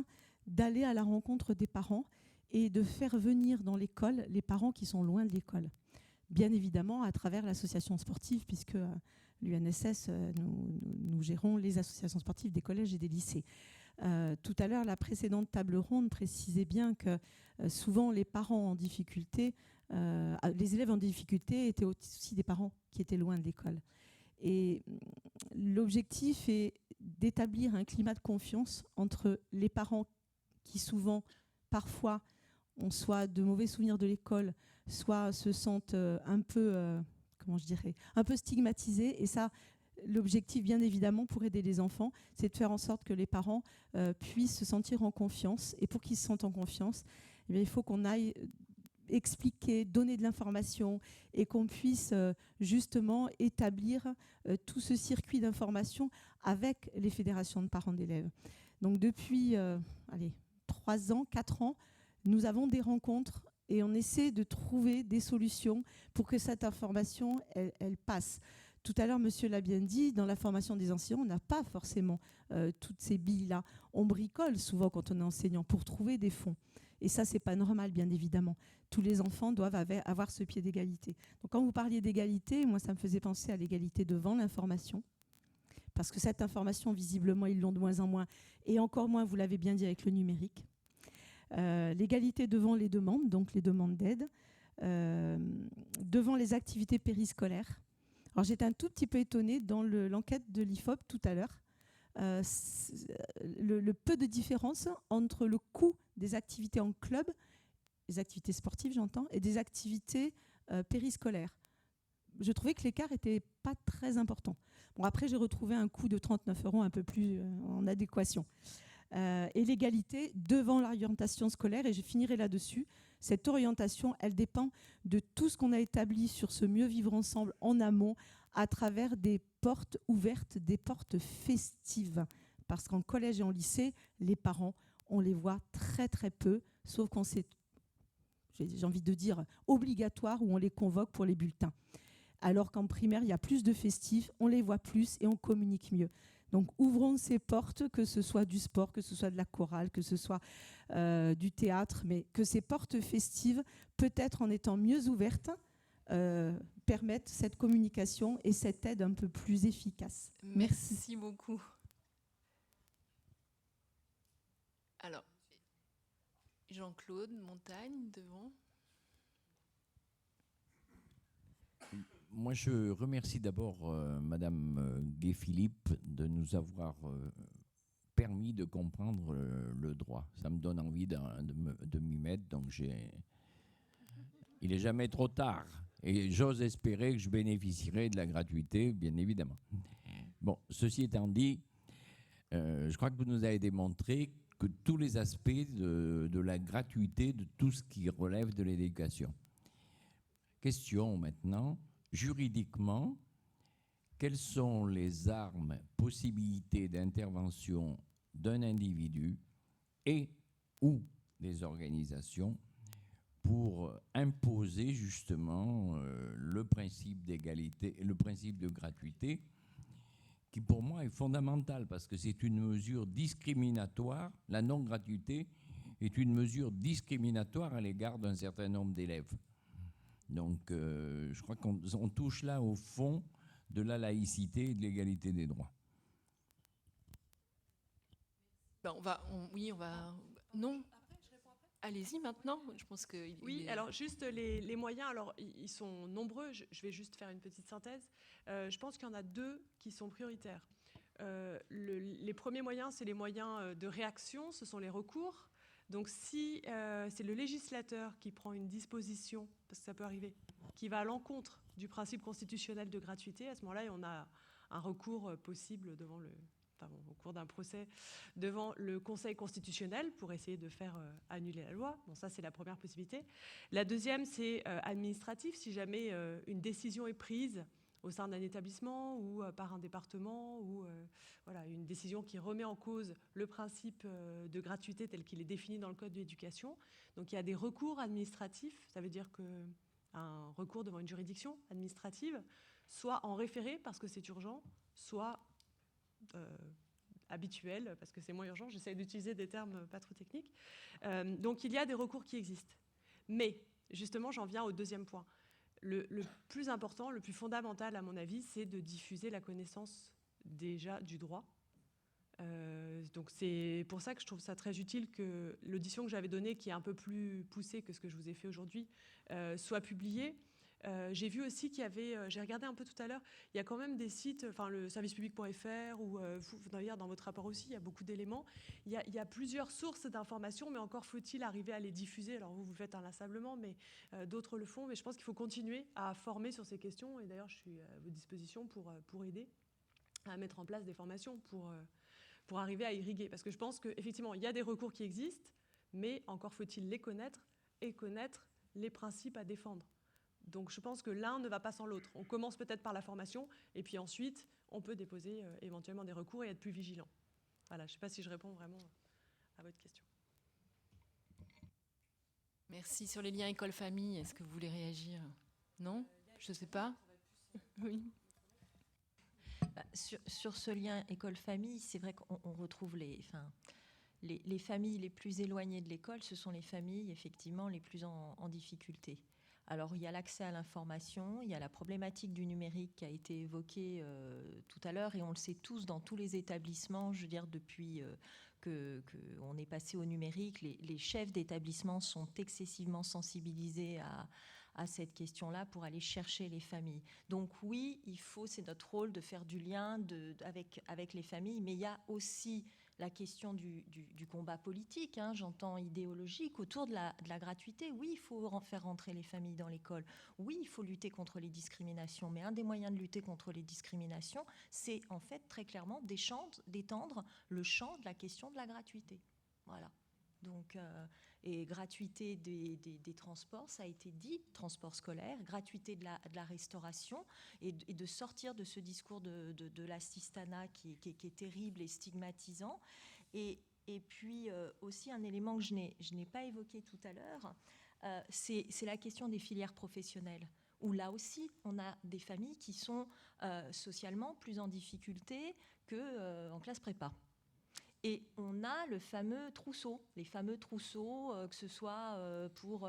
F: d'aller à la rencontre des parents et de faire venir dans l'école les parents qui sont loin de l'école. Bien évidemment, à travers l'association sportive, puisque l'UNSS, nous gérons les associations sportives des collèges et des lycées. Tout à l'heure, la précédente table ronde précisait bien que souvent les parents en difficulté, les élèves en difficulté étaient aussi des parents qui étaient loin de l'école. Et l'objectif est d'établir un climat de confiance entre les parents qui souvent, parfois, ont soit de mauvais souvenirs de l'école, soit se sentent un peu, un peu stigmatisés. Et ça, l'objectif, bien évidemment, pour aider les enfants, c'est de faire en sorte que les parents puissent se sentir en confiance. Et pour qu'ils se sentent en confiance, eh bien, il faut qu'on aille expliquer, donner de l'information et qu'on puisse justement établir tout ce circuit d'information avec les fédérations de parents d'élèves. Donc depuis 3 ans, 4 ans, nous avons des rencontres et on essaie de trouver des solutions pour que cette information, elle passe. Tout à l'heure, monsieur l'a bien dit, dans la formation des enseignants, on n'a pas forcément toutes ces billes-là. On bricole souvent quand on est enseignant pour trouver des fonds. Et ça, c'est pas normal, bien évidemment. Tous les enfants doivent avoir ce pied d'égalité. Donc quand vous parliez d'égalité, moi, ça me faisait penser à l'égalité devant l'information. Parce que cette information, visiblement, ils l'ont de moins en moins. Et encore moins, vous l'avez bien dit, avec le numérique. L'égalité devant les demandes, donc les demandes d'aide. Devant les activités périscolaires. Alors j'étais un tout petit peu étonnée dans l'enquête de l'IFOP tout à l'heure. Le peu de différence entre le coût des activités en club, les activités sportives j'entends, et des activités périscolaires. Je trouvais que l'écart n'était pas très important. Bon, après j'ai retrouvé un coût de 39 € un peu plus en adéquation. Et l'égalité devant l'orientation scolaire, et je finirai là-dessus. Cette orientation, elle dépend de tout ce qu'on a établi sur ce mieux vivre ensemble en amont à travers des portes ouvertes, des portes festives. Parce qu'en collège et en lycée, les parents, on les voit très très peu, sauf quand c'est, j'ai envie de dire, obligatoire où on les convoque pour les bulletins. Alors qu'en primaire, il y a plus de festifs, on les voit plus et on communique mieux. Donc ouvrons ces portes, que ce soit du sport, que ce soit de la chorale, que ce soit du théâtre, mais que ces portes festives, peut-être en étant mieux ouvertes, permettent cette communication et cette aide un peu plus efficace.
B: Merci beaucoup. Alors, Jean-Claude Montagne, devant.
G: Moi, je remercie d'abord Madame Gay-Philippe de nous avoir permis de comprendre le droit. Ça me donne envie de m'y mettre, donc il n'est jamais trop tard. Et j'ose espérer que je bénéficierai de la gratuité, bien évidemment. Bon, ceci étant dit, je crois que vous nous avez démontré que tous les aspects de la gratuité de tout ce qui relève de l'éducation. Question maintenant, juridiquement, quelles sont les armes, possibilités d'intervention d'un individu et ou des organisations pour imposer justement le principe d'égalité, le principe de gratuité, qui pour moi est fondamental parce que c'est une mesure discriminatoire. La non-gratuité est une mesure discriminatoire à l'égard d'un certain nombre d'élèves. Donc je crois qu'on touche là au fond de la laïcité et de l'égalité des droits.
B: Ben on va. Non. Allez-y maintenant. Je pense que.
A: Oui, alors juste les moyens, alors ils sont nombreux. Je vais juste faire une petite synthèse. Je pense qu'il y en a 2 qui sont prioritaires. les premiers moyens, c'est les moyens de réaction, ce sont les recours. Donc si c'est le législateur qui prend une disposition, parce que ça peut arriver, qui va à l'encontre du principe constitutionnel de gratuité, à ce moment-là, on a un recours possible devant au cours d'un procès devant le Conseil constitutionnel pour essayer de faire annuler la loi. Bon, ça, c'est la première possibilité. La deuxième, c'est administratif. Si jamais une décision est prise au sein d'un établissement ou par un département ou voilà, une décision qui remet en cause le principe de gratuité tel qu'il est défini dans le Code de l'éducation. Donc il y a des recours administratifs, ça veut dire qu'un recours devant une juridiction administrative, soit en référé parce que c'est urgent, soit habituel parce que c'est moins urgent. J'essaie d'utiliser des termes pas trop techniques. Donc il y a des recours qui existent. Mais justement, j'en viens au deuxième point. Le plus important, le plus fondamental à mon avis, c'est de diffuser la connaissance déjà du droit. Donc c'est pour ça que je trouve ça très utile que l'audition que j'avais donnée, qui est un peu plus poussée que ce que je vous ai fait aujourd'hui, soit publiée. J'ai vu aussi qu'il y avait, j'ai regardé un peu tout à l'heure, il y a quand même des sites, enfin le servicepublic.fr ou d'ailleurs dans votre rapport aussi, il y a beaucoup d'éléments. Il y a plusieurs sources d'informations, mais encore faut-il arriver à les diffuser. Alors vous le faites inlassablement, mais d'autres le font. Mais je pense qu'il faut continuer à former sur ces questions. Et d'ailleurs, je suis à votre disposition pour aider à mettre en place des formations pour arriver à irriguer. Parce que je pense qu'effectivement, il y a des recours qui existent, mais encore faut-il les connaître et connaître les principes à défendre. Donc je pense que l'un ne va pas sans l'autre. On commence peut-être par la formation, et puis ensuite, on peut déposer éventuellement des recours et être plus vigilant. Voilà, je ne sais pas si je réponds vraiment à votre question.
B: Merci. Sur les liens école-famille, est-ce que vous voulez réagir? Non? Je ne sais pas. Oui.
C: Sur ce lien école-famille, c'est vrai qu'on retrouve les familles les plus éloignées de l'école, ce sont les familles effectivement les plus en difficulté. Alors, il y a l'accès à l'information, il y a la problématique du numérique qui a été évoquée tout à l'heure, et on le sait tous dans tous les établissements, je veux dire, depuis qu'on est passé au numérique, les chefs d'établissement sont excessivement sensibilisés à cette question-là pour aller chercher les familles. Donc oui, c'est notre rôle de faire du lien avec les familles, mais il y a aussi la question du combat politique, j'entends idéologique, autour de la gratuité. Oui, il faut faire rentrer les familles dans l'école. Oui, il faut lutter contre les discriminations. Mais un des moyens de lutter contre les discriminations, c'est en fait très clairement d'étendre le champ de la question de la gratuité. Voilà. Donc, et gratuité des transports, ça a été dit, transport scolaire, gratuité de la restauration, et de sortir de ce discours de l'assistanat qui est terrible et stigmatisant. Et puis aussi un élément que je n'ai pas évoqué tout à l'heure, c'est la question des filières professionnelles, où là aussi, on a des familles qui sont socialement plus en difficulté qu'en classe prépa. Et on a les fameux trousseaux, que ce soit pour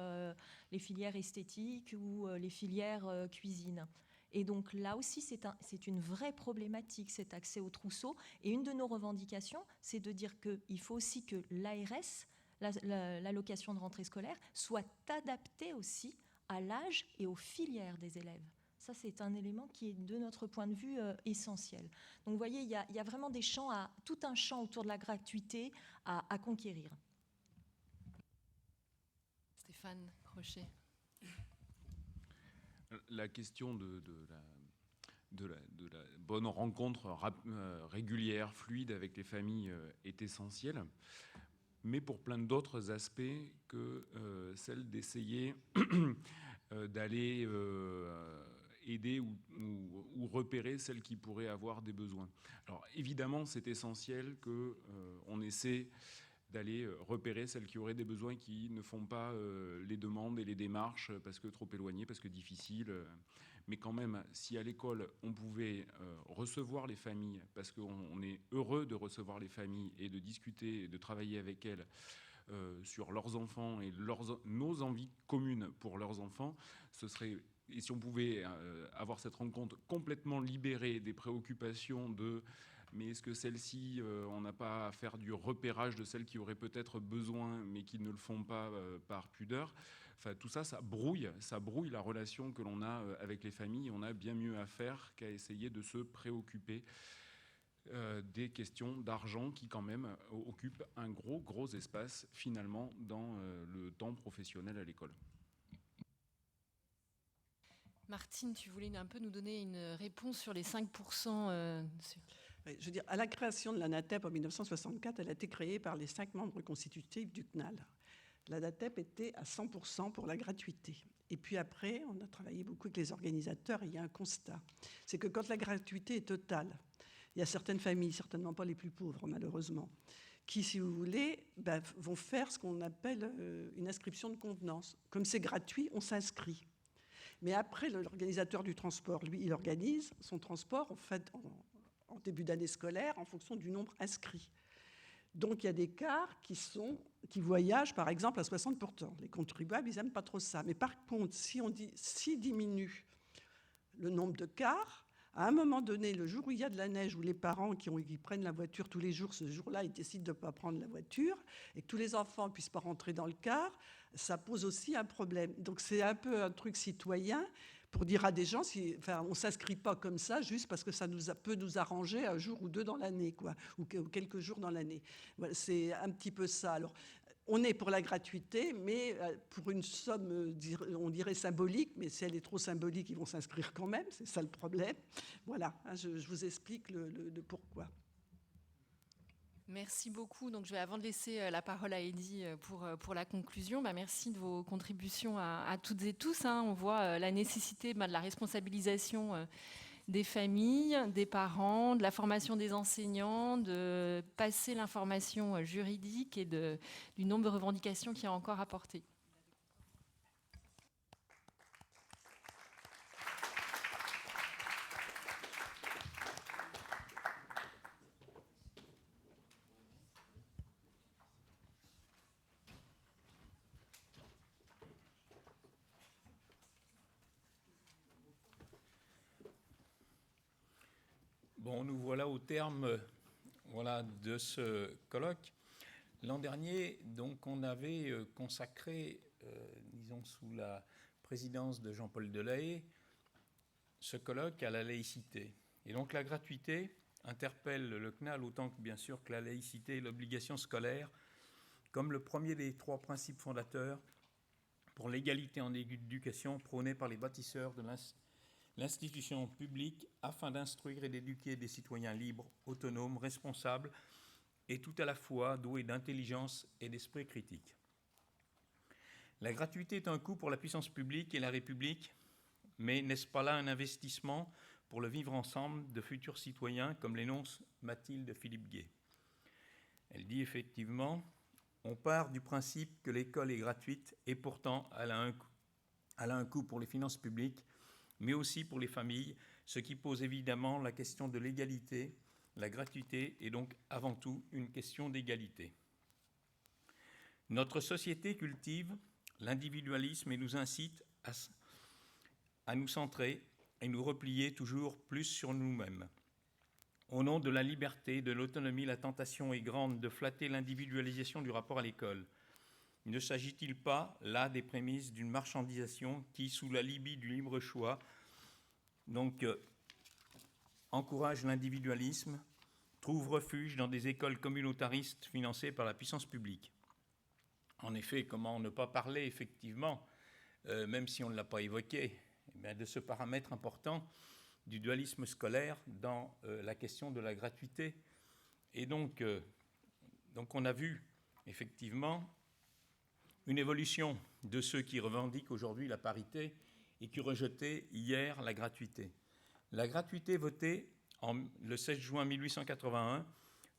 C: les filières esthétiques ou les filières cuisine. Et donc là aussi, c'est une vraie problématique, cet accès aux trousseaux. Et une de nos revendications, c'est de dire qu'il faut aussi que l'ARS, l'allocation de rentrée scolaire, soit adaptée aussi à l'âge et aux filières des élèves. Ça, c'est un élément qui est, de notre point de vue, essentiel. Donc, vous voyez, il y a vraiment tout un champ autour de la gratuité à conquérir.
B: Stéphane Crochet.
D: La question de la bonne rencontre régulière, fluide avec les familles est essentielle, mais pour plein d'autres aspects que celle d'essayer d'aller aider ou repérer celles qui pourraient avoir des besoins. Alors évidemment, c'est essentiel qu'on essaie d'aller repérer celles qui auraient des besoins et qui ne font pas les demandes et les démarches parce que trop éloignées, parce que difficiles. Mais quand même, si à l'école, on pouvait recevoir les familles, parce qu'on est heureux de recevoir les familles et de discuter et de travailler avec elles sur leurs enfants et nos envies communes pour leurs enfants, ce serait... Et si on pouvait avoir cette rencontre complètement libérée des préoccupations de mais est-ce que celles-ci, on n'a pas à faire du repérage de celles qui auraient peut-être besoin mais qui ne le font pas par pudeur. Enfin, tout ça, ça brouille la relation que l'on a avec les familles. On a bien mieux à faire qu'à essayer de se préoccuper des questions d'argent qui quand même occupent un gros espace finalement dans le temps professionnel à l'école.
B: Martine, tu voulais un peu nous donner une réponse sur les 5%.
E: Je veux dire, à la création de l'ANATEP en 1964, elle a été créée par les 5 membres constitutifs du CNAL. L'ANATEP était à 100% pour la gratuité. Et puis après, on a travaillé beaucoup avec les organisateurs et il y a un constat. C'est que quand la gratuité est totale, il y a certaines familles, certainement pas les plus pauvres malheureusement, qui, si vous voulez, vont faire ce qu'on appelle une inscription de contenance. Comme c'est gratuit, on s'inscrit. Mais après, l'organisateur du transport, lui, il organise son transport en début d'année scolaire en fonction du nombre inscrit. Donc, il y a des cars qui voyagent, par exemple, à 60%. Les contribuables, ils n'aiment pas trop ça. Mais par contre, si diminue le nombre de cars, à un moment donné, le jour où il y a de la neige, où les parents qui prennent la voiture tous les jours, ce jour-là, ils décident de ne pas prendre la voiture, et que tous les enfants ne puissent pas rentrer dans le car, ça pose aussi un problème. Donc, c'est un peu un truc citoyen pour dire à des gens, on ne s'inscrit pas comme ça juste parce que ça peut nous arranger un jour ou deux dans l'année, ou quelques jours dans l'année. Voilà, c'est un petit peu ça. Alors, on est pour la gratuité, mais pour une somme, on dirait symbolique, mais si elle est trop symbolique, ils vont s'inscrire quand même, c'est ça le problème. Voilà, je vous explique le pourquoi.
B: Merci beaucoup. Donc, avant de laisser la parole à Eddy pour la conclusion, merci de vos contributions à toutes et tous. On voit la nécessité de la responsabilisation des familles, des parents, de la formation des enseignants, de passer l'information juridique et du nombre de revendications qu'il y a encore à porter.
H: Bon, nous voilà au terme de ce colloque. L'an dernier, donc, on avait consacré, disons sous la présidence de Jean-Paul Delahaye, ce colloque à la laïcité. Et donc la gratuité interpelle le CNAL autant que bien sûr que la laïcité et l'obligation scolaire comme le premier des 3 principes fondateurs pour l'égalité en éducation prônée par les bâtisseurs de l'institution publique afin d'instruire et d'éduquer des citoyens libres, autonomes, responsables et tout à la fois doués d'intelligence et d'esprit critique. La gratuité est un coût pour la puissance publique et la République, mais n'est-ce pas là un investissement pour le vivre ensemble de futurs citoyens, comme l'énonce Mathilde Philippe-Gay? Elle dit effectivement, on part du principe que l'école est gratuite et pourtant elle a un coût pour les finances publiques, mais aussi pour les familles, ce qui pose évidemment la question de l'égalité. La gratuité est donc avant tout une question d'égalité. Notre société cultive l'individualisme et nous incite à nous centrer et nous replier toujours plus sur nous-mêmes. Au nom de la liberté, de l'autonomie, la tentation est grande de flatter l'individualisation du rapport à l'école. Ne s'agit-il pas, là, des prémices d'une marchandisation qui, sous l'alibi du libre choix, donc, encourage l'individualisme, trouve refuge dans des écoles communautaristes financées par la puissance publique? En effet, comment ne pas parler, effectivement, même si on ne l'a pas évoqué, de ce paramètre important du dualisme scolaire dans la question de la gratuité. Et donc on a vu, effectivement, une évolution de ceux qui revendiquent aujourd'hui la parité et qui rejetaient hier la gratuité. La gratuité votée le 16 juin 1881,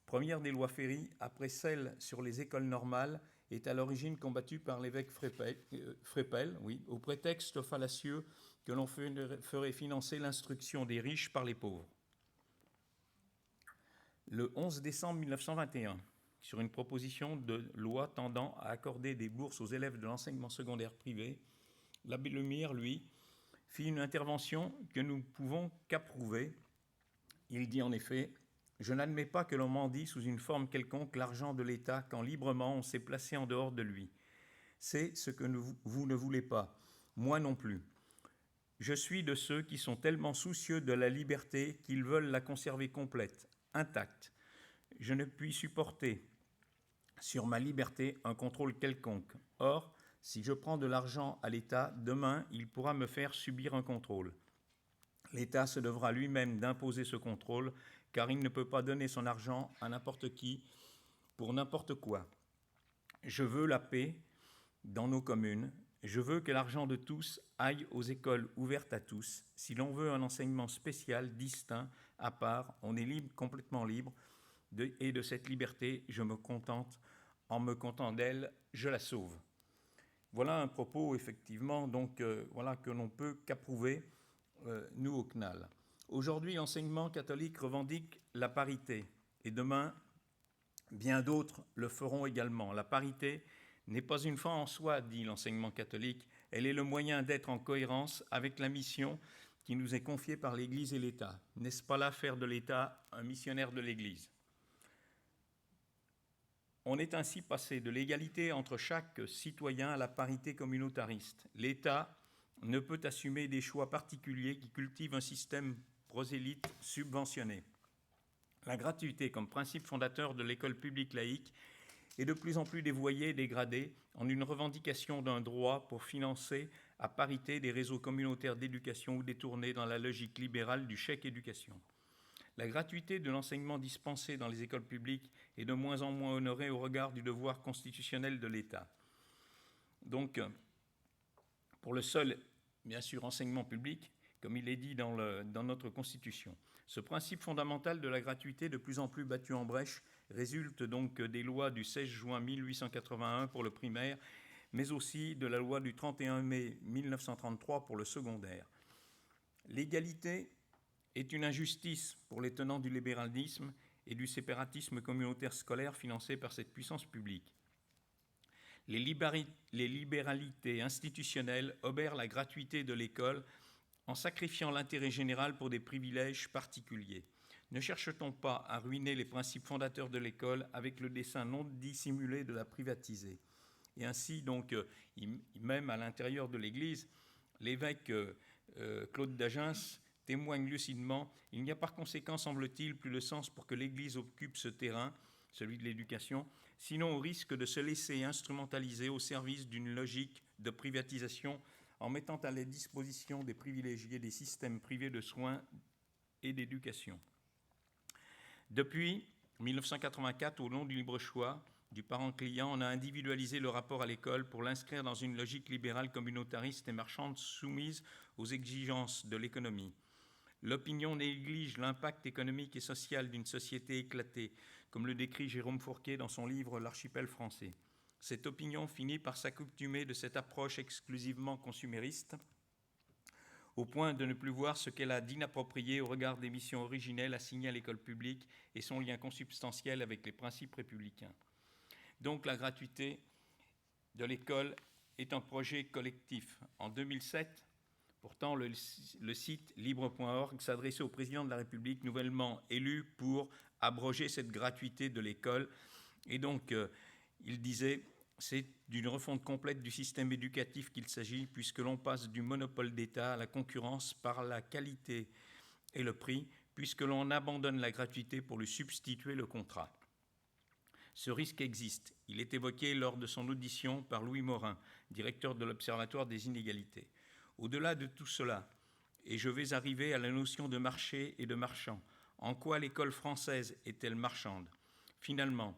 H: première des lois Ferry, après celle sur les écoles normales, est à l'origine combattue par l'évêque Frépel, au prétexte fallacieux que l'on ferait financer l'instruction des riches par les pauvres. Le 11 décembre 1921, sur une proposition de loi tendant à accorder des bourses aux élèves de l'enseignement secondaire privé, l'abbé Lemire, lui, fit une intervention que nous ne pouvons qu'approuver. Il dit en effet « Je n'admets pas que l'on mendie sous une forme quelconque l'argent de l'État quand librement on s'est placé en dehors de lui. C'est ce que vous ne voulez pas, moi non plus. Je suis de ceux qui sont tellement soucieux de la liberté qu'ils veulent la conserver complète, intacte. Je ne puis supporter sur ma liberté un contrôle quelconque. Or, si je prends de l'argent à l'État, demain, il pourra me faire subir un contrôle. L'État se devra lui-même d'imposer ce contrôle, car il ne peut pas donner son argent à n'importe qui pour n'importe quoi. Je veux la paix dans nos communes. Je veux que l'argent de tous aille aux écoles ouvertes à tous. Si l'on veut un enseignement spécial, distinct, à part, on est libre, complètement libre, et de cette liberté, je me contente. En me contentant d'elle, je la sauve. Voilà un propos, effectivement, donc, voilà, que l'on peut qu'approuver, nous, au CNAL. Aujourd'hui, l'enseignement catholique revendique la parité, et demain, bien d'autres le feront également. La parité n'est pas une fin en soi, dit l'enseignement catholique, elle est le moyen d'être en cohérence avec la mission qui nous est confiée par l'Église et l'État. N'est-ce pas là faire de l'État un missionnaire de l'Église ? On est ainsi passé de l'égalité entre chaque citoyen à la parité communautariste. L'État ne peut assumer des choix particuliers qui cultivent un système prosélyte subventionné. La gratuité comme principe fondateur de l'école publique laïque est de plus en plus dévoyée et dégradée en une revendication d'un droit pour financer à parité des réseaux communautaires d'éducation ou détournés dans la logique libérale du chèque éducation. La gratuité de l'enseignement dispensé dans les écoles publiques est de moins en moins honorée au regard du devoir constitutionnel de l'État. Donc, pour le seul, bien sûr, enseignement public, comme il est dit dans notre Constitution. Ce principe fondamental de la gratuité, de plus en plus battu en brèche, résulte donc des lois du 16 juin 1881 pour le primaire, mais aussi de la loi du 31 mai 1933 pour le secondaire. L'égalité est une injustice pour les tenants du libéralisme et du séparatisme communautaire scolaire financé par cette puissance publique. Les libéralités institutionnelles obèrent la gratuité de l'école en sacrifiant l'intérêt général pour des privilèges particuliers. Ne cherche-t-on pas à ruiner les principes fondateurs de l'école avec le dessein non dissimulé de la privatiser ? Et ainsi, donc, même à l'intérieur de l'Église, l'évêque Claude d'Agens témoigne lucidement, il n'y a par conséquent, semble-t-il, plus de sens pour que l'Église occupe ce terrain, celui de l'éducation, sinon au risque de se laisser instrumentaliser au service d'une logique de privatisation en mettant à la disposition des privilégiés des systèmes privés de soins et d'éducation. Depuis 1984, au nom du libre choix du parent client, on a individualisé le rapport à l'école pour l'inscrire dans une logique libérale communautariste et marchande soumise aux exigences de l'économie. L'opinion néglige l'impact économique et social d'une société éclatée, comme le décrit Jérôme Fourquet dans son livre « L'archipel français ». Cette opinion finit par s'accoutumer de cette approche exclusivement consumériste, au point de ne plus voir ce qu'elle a d'inapproprié au regard des missions originelles assignées à l'école publique et son lien consubstantiel avec les principes républicains. Donc la gratuité de l'école est un projet collectif. En 2007, pourtant, le site libre.org s'adressait au président de la République nouvellement élu pour abroger cette gratuité de l'école. Et donc, il disait, c'est d'une refonte complète du système éducatif qu'il s'agit, puisque l'on passe du monopole d'État à la concurrence par la qualité et le prix, puisque l'on abandonne la gratuité pour lui substituer le contrat. Ce risque existe. Il est évoqué lors de son audition par Louis Morin, directeur de l'Observatoire des inégalités. Au-delà de tout cela, et je vais arriver à la notion de marché et de marchand, en quoi l'école française est-elle marchande ? Finalement,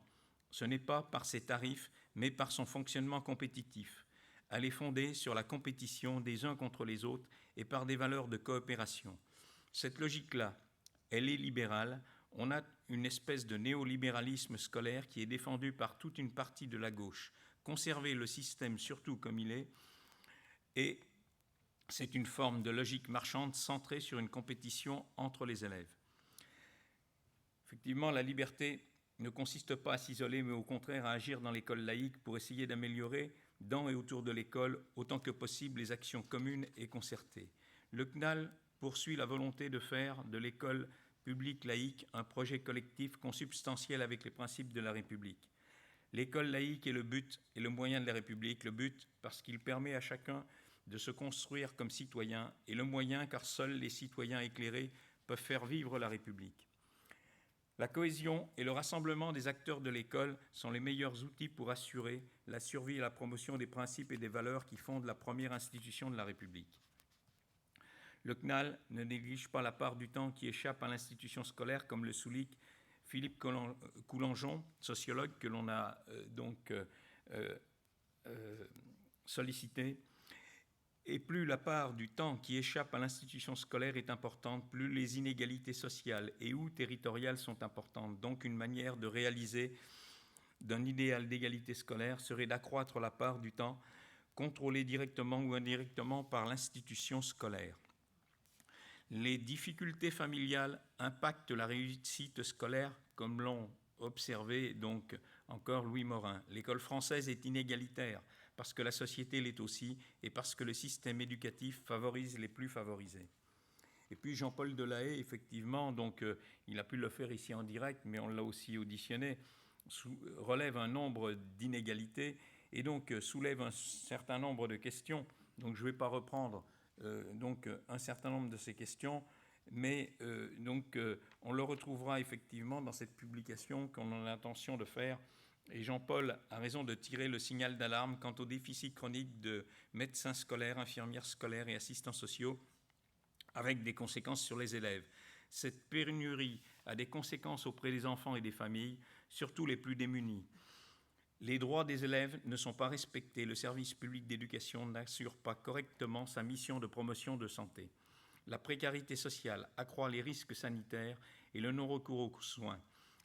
H: ce n'est pas par ses tarifs, mais par son fonctionnement compétitif. Elle est fondée sur la compétition des uns contre les autres et par des valeurs de coopération. Cette logique-là, elle est libérale. On a une espèce de néolibéralisme scolaire qui est défendu par toute une partie de la gauche. Conserver le système surtout comme il est, et c'est une forme de logique marchande centrée sur une compétition entre les élèves. Effectivement, la liberté ne consiste pas à s'isoler, mais au contraire à agir dans l'école laïque pour essayer d'améliorer dans et autour de l'école autant que possible les actions communes et concertées. Le CNAL poursuit la volonté de faire de l'école publique laïque un projet collectif consubstantiel avec les principes de la République. L'école laïque est le but et le moyen de la République. Le but parce qu'il permet à chacun de se construire comme citoyen, et le moyen car seuls les citoyens éclairés peuvent faire vivre la République. La cohésion et le rassemblement des acteurs de l'école sont les meilleurs outils pour assurer la survie et la promotion des principes et des valeurs qui fondent la première institution de la République. Le CNAL ne néglige pas la part du temps qui échappe à l'institution scolaire, comme le souligne Philippe Coulangeon, sociologue que l'on a sollicité. Et plus la part du temps qui échappe à l'institution scolaire est importante, plus les inégalités sociales et ou territoriales sont importantes. Donc une manière de réaliser d'un idéal d'égalité scolaire serait d'accroître la part du temps contrôlée directement ou indirectement par l'institution scolaire. Les difficultés familiales impactent la réussite scolaire, comme l'ont observé donc encore Louis Morin. L'école française est inégalitaire parce que la société l'est aussi et parce que le système éducatif favorise les plus favorisés. Et puis Jean-Paul Delahaye, effectivement, donc, il a pu le faire ici en direct, mais on l'a aussi auditionné, relève un nombre d'inégalités et donc soulève un certain nombre de questions. Donc je ne vais pas reprendre un certain nombre de ces questions, mais on le retrouvera effectivement dans cette publication qu'on a l'intention de faire. Et Jean-Paul a raison de tirer le signal d'alarme quant au déficit chronique de médecins scolaires, infirmières scolaires et assistants sociaux, avec des conséquences sur les élèves. Cette pénurie a des conséquences auprès des enfants et des familles, surtout les plus démunis. Les droits des élèves ne sont pas respectés. Le service public d'éducation n'assure pas correctement sa mission de promotion de santé. La précarité sociale accroît les risques sanitaires et le non-recours aux soins.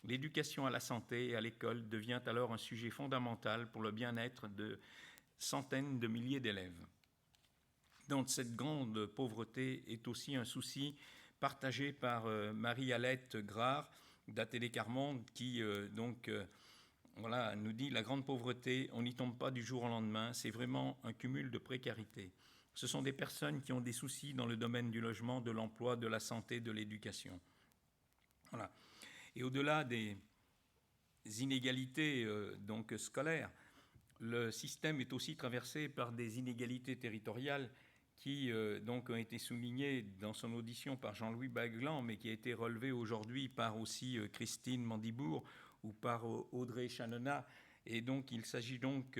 H: L'éducation à la santé et à l'école devient alors un sujet fondamental pour le bien-être de centaines de milliers d'élèves. Donc cette grande pauvreté est aussi un souci partagé par Marie-Alette Grard d'ATD Carmonde qui nous dit « La grande pauvreté, on n'y tombe pas du jour au lendemain, c'est vraiment un cumul de précarité. Ce sont des personnes qui ont des soucis dans le domaine du logement, de l'emploi, de la santé, de l'éducation. » Voilà. Et au-delà des inégalités scolaires, le système est aussi traversé par des inégalités territoriales qui ont été soulignées dans son audition par Jean-Louis Baglan, mais qui a été relevée aujourd'hui par aussi Christine Mandibourg ou par Audrey Chanona. Et donc il s'agit donc,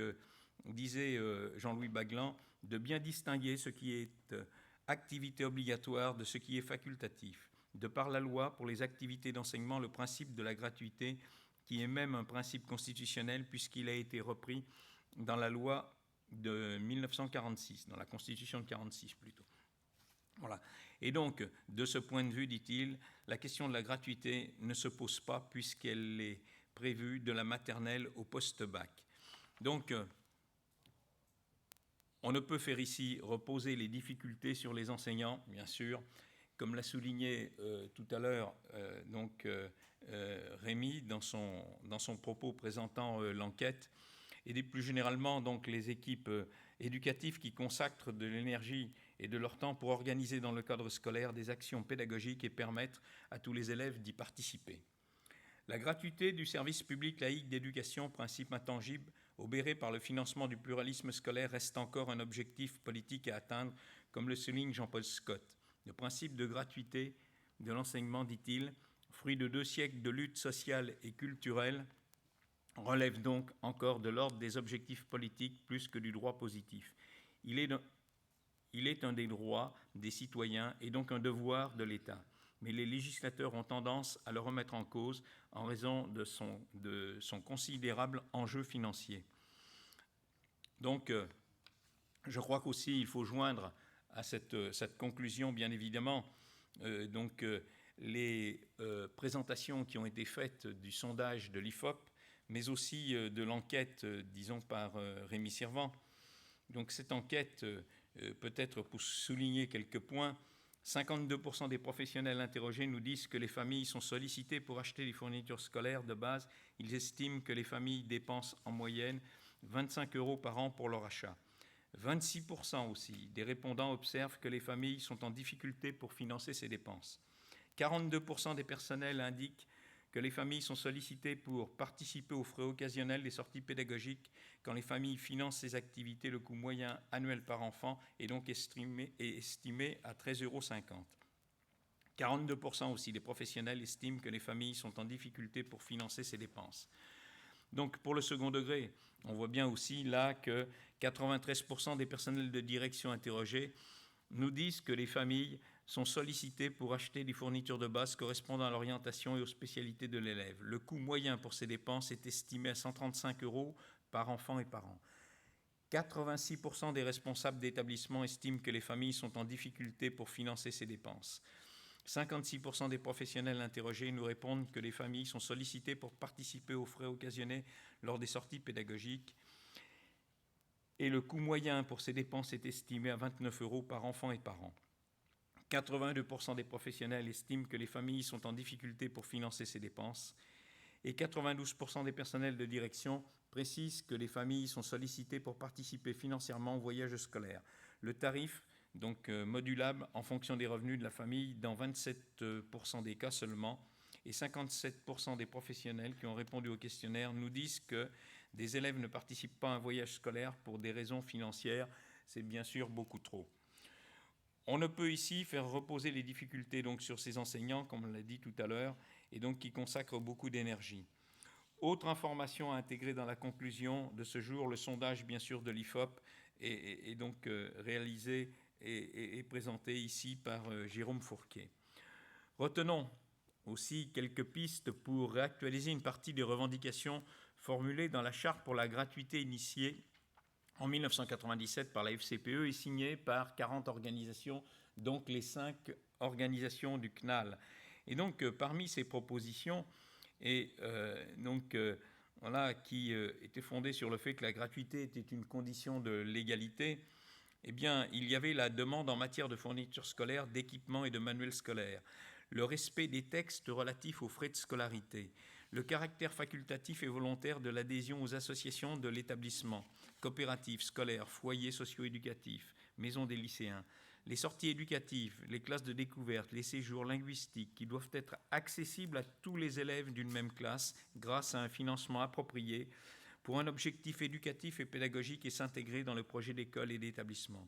H: disait Jean-Louis Baglan, de bien distinguer ce qui est activité obligatoire de ce qui est facultatif. De par la loi, pour les activités d'enseignement, le principe de la gratuité, qui est même un principe constitutionnel puisqu'il a été repris dans la loi de 1946, dans la Constitution de 1946 plutôt. Voilà. Et donc, de ce point de vue, dit-il, la question de la gratuité ne se pose pas puisqu'elle est prévue de la maternelle au post-bac. Donc, on ne peut faire ici reposer les difficultés sur les enseignants, bien sûr, comme l'a souligné tout à l'heure Rémi dans son propos présentant l'enquête, et plus généralement donc les équipes éducatives qui consacrent de l'énergie et de leur temps pour organiser dans le cadre scolaire des actions pédagogiques et permettre à tous les élèves d'y participer. La gratuité du service public laïque d'éducation, principe intangible, obéré par le financement du pluralisme scolaire, reste encore un objectif politique à atteindre, comme le souligne Jean-Paul Scott. Le principe de gratuité de l'enseignement, dit-il, fruit de 2 siècles de lutte sociale et culturelle, relève donc encore de l'ordre des objectifs politiques plus que du droit positif. Il est un des droits des citoyens et donc un devoir de l'État. Mais les législateurs ont tendance à le remettre en cause en raison de son considérable enjeu financier. Donc, je crois qu'aussi il faut joindre à cette conclusion, bien évidemment, les présentations qui ont été faites du sondage de l'IFOP, mais aussi de l'enquête, disons, par Rémi Sirvent. Donc cette enquête, peut-être pour souligner quelques points, 52% des professionnels interrogés nous disent que les familles sont sollicitées pour acheter des fournitures scolaires de base. Ils estiment que les familles dépensent en moyenne 25 € par an pour leur achat. 26% aussi des répondants observent que les familles sont en difficulté pour financer ces dépenses. 42% des personnels indiquent que les familles sont sollicitées pour participer aux frais occasionnels des sorties pédagogiques. Quand les familles financent ces activités, le coût moyen annuel par enfant est donc estimé à 13,50 €. 42% aussi des professionnels estiment que les familles sont en difficulté pour financer ces dépenses. Donc pour le second degré, on voit bien aussi là que 93% des personnels de direction interrogés nous disent que les familles sont sollicitées pour acheter des fournitures de base correspondant à l'orientation et aux spécialités de l'élève. Le coût moyen pour ces dépenses est estimé à 135 € par enfant et par an. 86% des responsables d'établissements estiment que les familles sont en difficulté pour financer ces dépenses. 56% des professionnels interrogés nous répondent que les familles sont sollicitées pour participer aux frais occasionnés lors des sorties pédagogiques. Et le coût moyen pour ces dépenses est estimé à 29 € par enfant et par an. 82% des professionnels estiment que les familles sont en difficulté pour financer ces dépenses. Et 92% des personnels de direction précisent que les familles sont sollicitées pour participer financièrement au voyage scolaire. Le tarif, donc modulable en fonction des revenus de la famille, dans 27% des cas seulement. Et 57% des professionnels qui ont répondu au questionnaire nous disent que des élèves ne participent pas à un voyage scolaire pour des raisons financières. C'est bien sûr beaucoup trop. On ne peut ici faire reposer les difficultés donc sur ces enseignants, comme on l'a dit tout à l'heure, et donc qui consacrent beaucoup d'énergie. Autre information à intégrer dans la conclusion de ce jour, le sondage bien sûr de l'IFOP est donc réalisé et présenté ici par Jérôme Fourquet. Retenons aussi quelques pistes pour réactualiser une partie des revendications formulées dans la charte pour la gratuité initiée en 1997 par la FCPE et signée par 40 organisations, donc les 5 organisations du CNAL. Et donc parmi ces propositions, qui étaient fondées sur le fait que la gratuité était une condition de l'égalité, eh bien, il y avait la demande en matière de fournitures scolaires, d'équipements et de manuels scolaires, le respect des textes relatifs aux frais de scolarité, le caractère facultatif et volontaire de l'adhésion aux associations de l'établissement, coopératives, scolaires, foyers socio-éducatifs, maisons des lycéens, les sorties éducatives, les classes de découverte, les séjours linguistiques qui doivent être accessibles à tous les élèves d'une même classe grâce à un financement approprié pour un objectif éducatif et pédagogique et s'intégrer dans le projet d'école et d'établissement.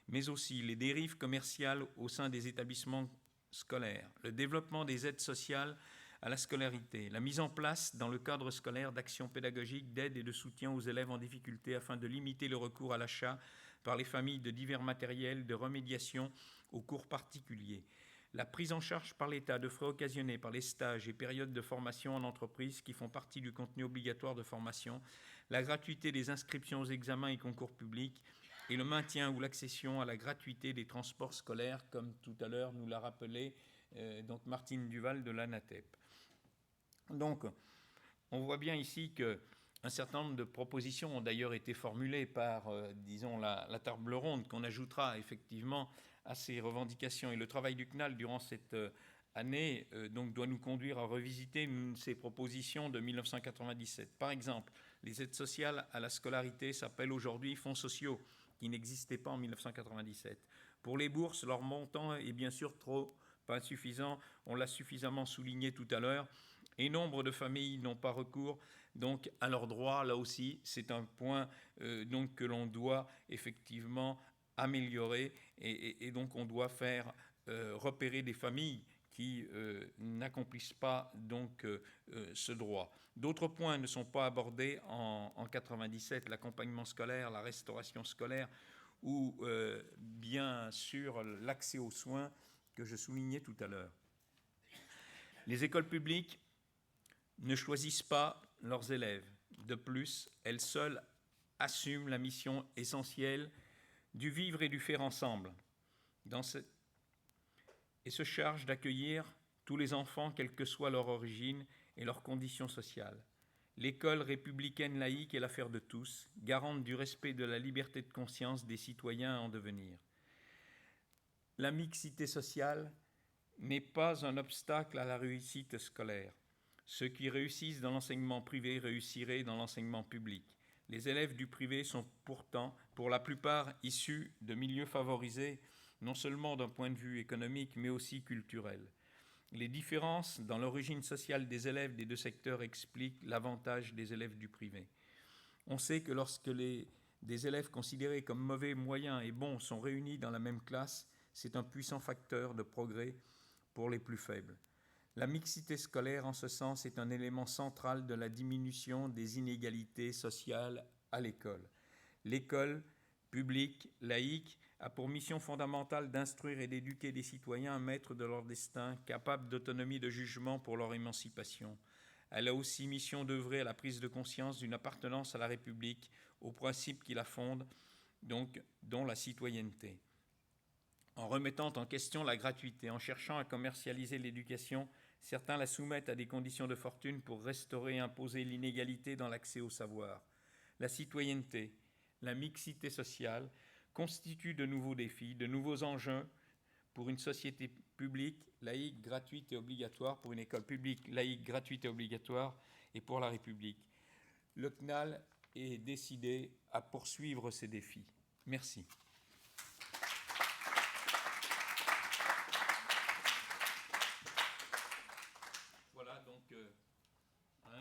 H: Mais aussi les dérives commerciales au sein des établissements scolaires, le développement des aides sociales à la scolarité, la mise en place dans le cadre scolaire d'actions pédagogiques d'aide et de soutien aux élèves en difficulté afin de limiter le recours à l'achat par les familles de divers matériels de remédiation aux cours particuliers, la prise en charge par l'État de frais occasionnés par les stages et périodes de formation en entreprise qui font partie du contenu obligatoire de formation, la gratuité des inscriptions aux examens et concours publics et le maintien ou l'accession à la gratuité des transports scolaires, comme tout à l'heure nous l'a rappelé donc Martine Duval de l'ANATEP. Donc, on voit bien ici qu'un certain nombre de propositions ont d'ailleurs été formulées par, la table ronde qu'on ajoutera effectivement à ces revendications. Et le travail du CNAL durant cette année doit nous conduire à revisiter ces propositions de 1997. Par exemple, les aides sociales à la scolarité s'appellent aujourd'hui fonds sociaux, qui n'existaient pas en 1997. Pour les bourses, leur montant est bien sûr pas suffisant, on l'a suffisamment souligné tout à l'heure, et nombre de familles n'ont pas recours donc à leurs droits. Là aussi, c'est un point que l'on doit effectivement améliorer, et donc on doit faire repérer des familles qui n'accomplissent pas donc ce droit. D'autres points ne sont pas abordés en 97, l'accompagnement scolaire, la restauration scolaire ou bien sûr l'accès aux soins que je soulignais tout à l'heure. Les écoles publiques ne choisissent pas leurs élèves. De plus, elles seules assument la mission essentielle du vivre et du faire ensemble et se chargent d'accueillir tous les enfants, quelle que soit leur origine et leurs conditions sociales. L'école républicaine laïque est l'affaire de tous, garante du respect de la liberté de conscience des citoyens en devenir. La mixité sociale n'est pas un obstacle à la réussite scolaire. Ceux qui réussissent dans l'enseignement privé réussiraient dans l'enseignement public. Les élèves du privé sont pourtant, pour la plupart, issus de milieux favorisés, non seulement d'un point de vue économique, mais aussi culturel. Les différences dans l'origine sociale des élèves des deux secteurs expliquent l'avantage des élèves du privé. On sait que lorsque des élèves considérés comme mauvais, moyens et bons sont réunis dans la même classe, c'est un puissant facteur de progrès pour les plus faibles. La mixité scolaire, en ce sens, est un élément central de la diminution des inégalités sociales à l'école. L'école publique, laïque, a pour mission fondamentale d'instruire et d'éduquer des citoyens maîtres de leur destin, capables d'autonomie de jugement pour leur émancipation. Elle a aussi mission d'œuvrer à la prise de conscience d'une appartenance à la République, aux principes qui la fondent, donc, dont la citoyenneté. En remettant en question la gratuité, en cherchant à commercialiser l'éducation, certains la soumettent à des conditions de fortune pour restaurer et imposer l'inégalité dans l'accès au savoir. La citoyenneté, la mixité sociale constituent de nouveaux défis, de nouveaux enjeux pour une société publique, laïque, gratuite et obligatoire, pour une école publique, laïque, gratuite et obligatoire, et pour la République. Le CNAL est décidé à poursuivre ces défis. Merci. Voilà, donc,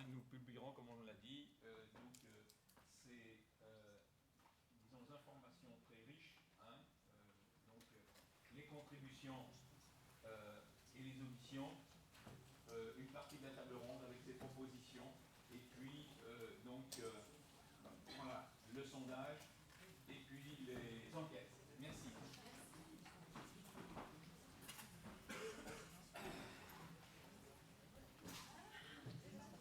H: nous publierons, comme on l'a dit, ces informations très riches, les contributions et les auditions, une partie de la table ronde avec des propositions.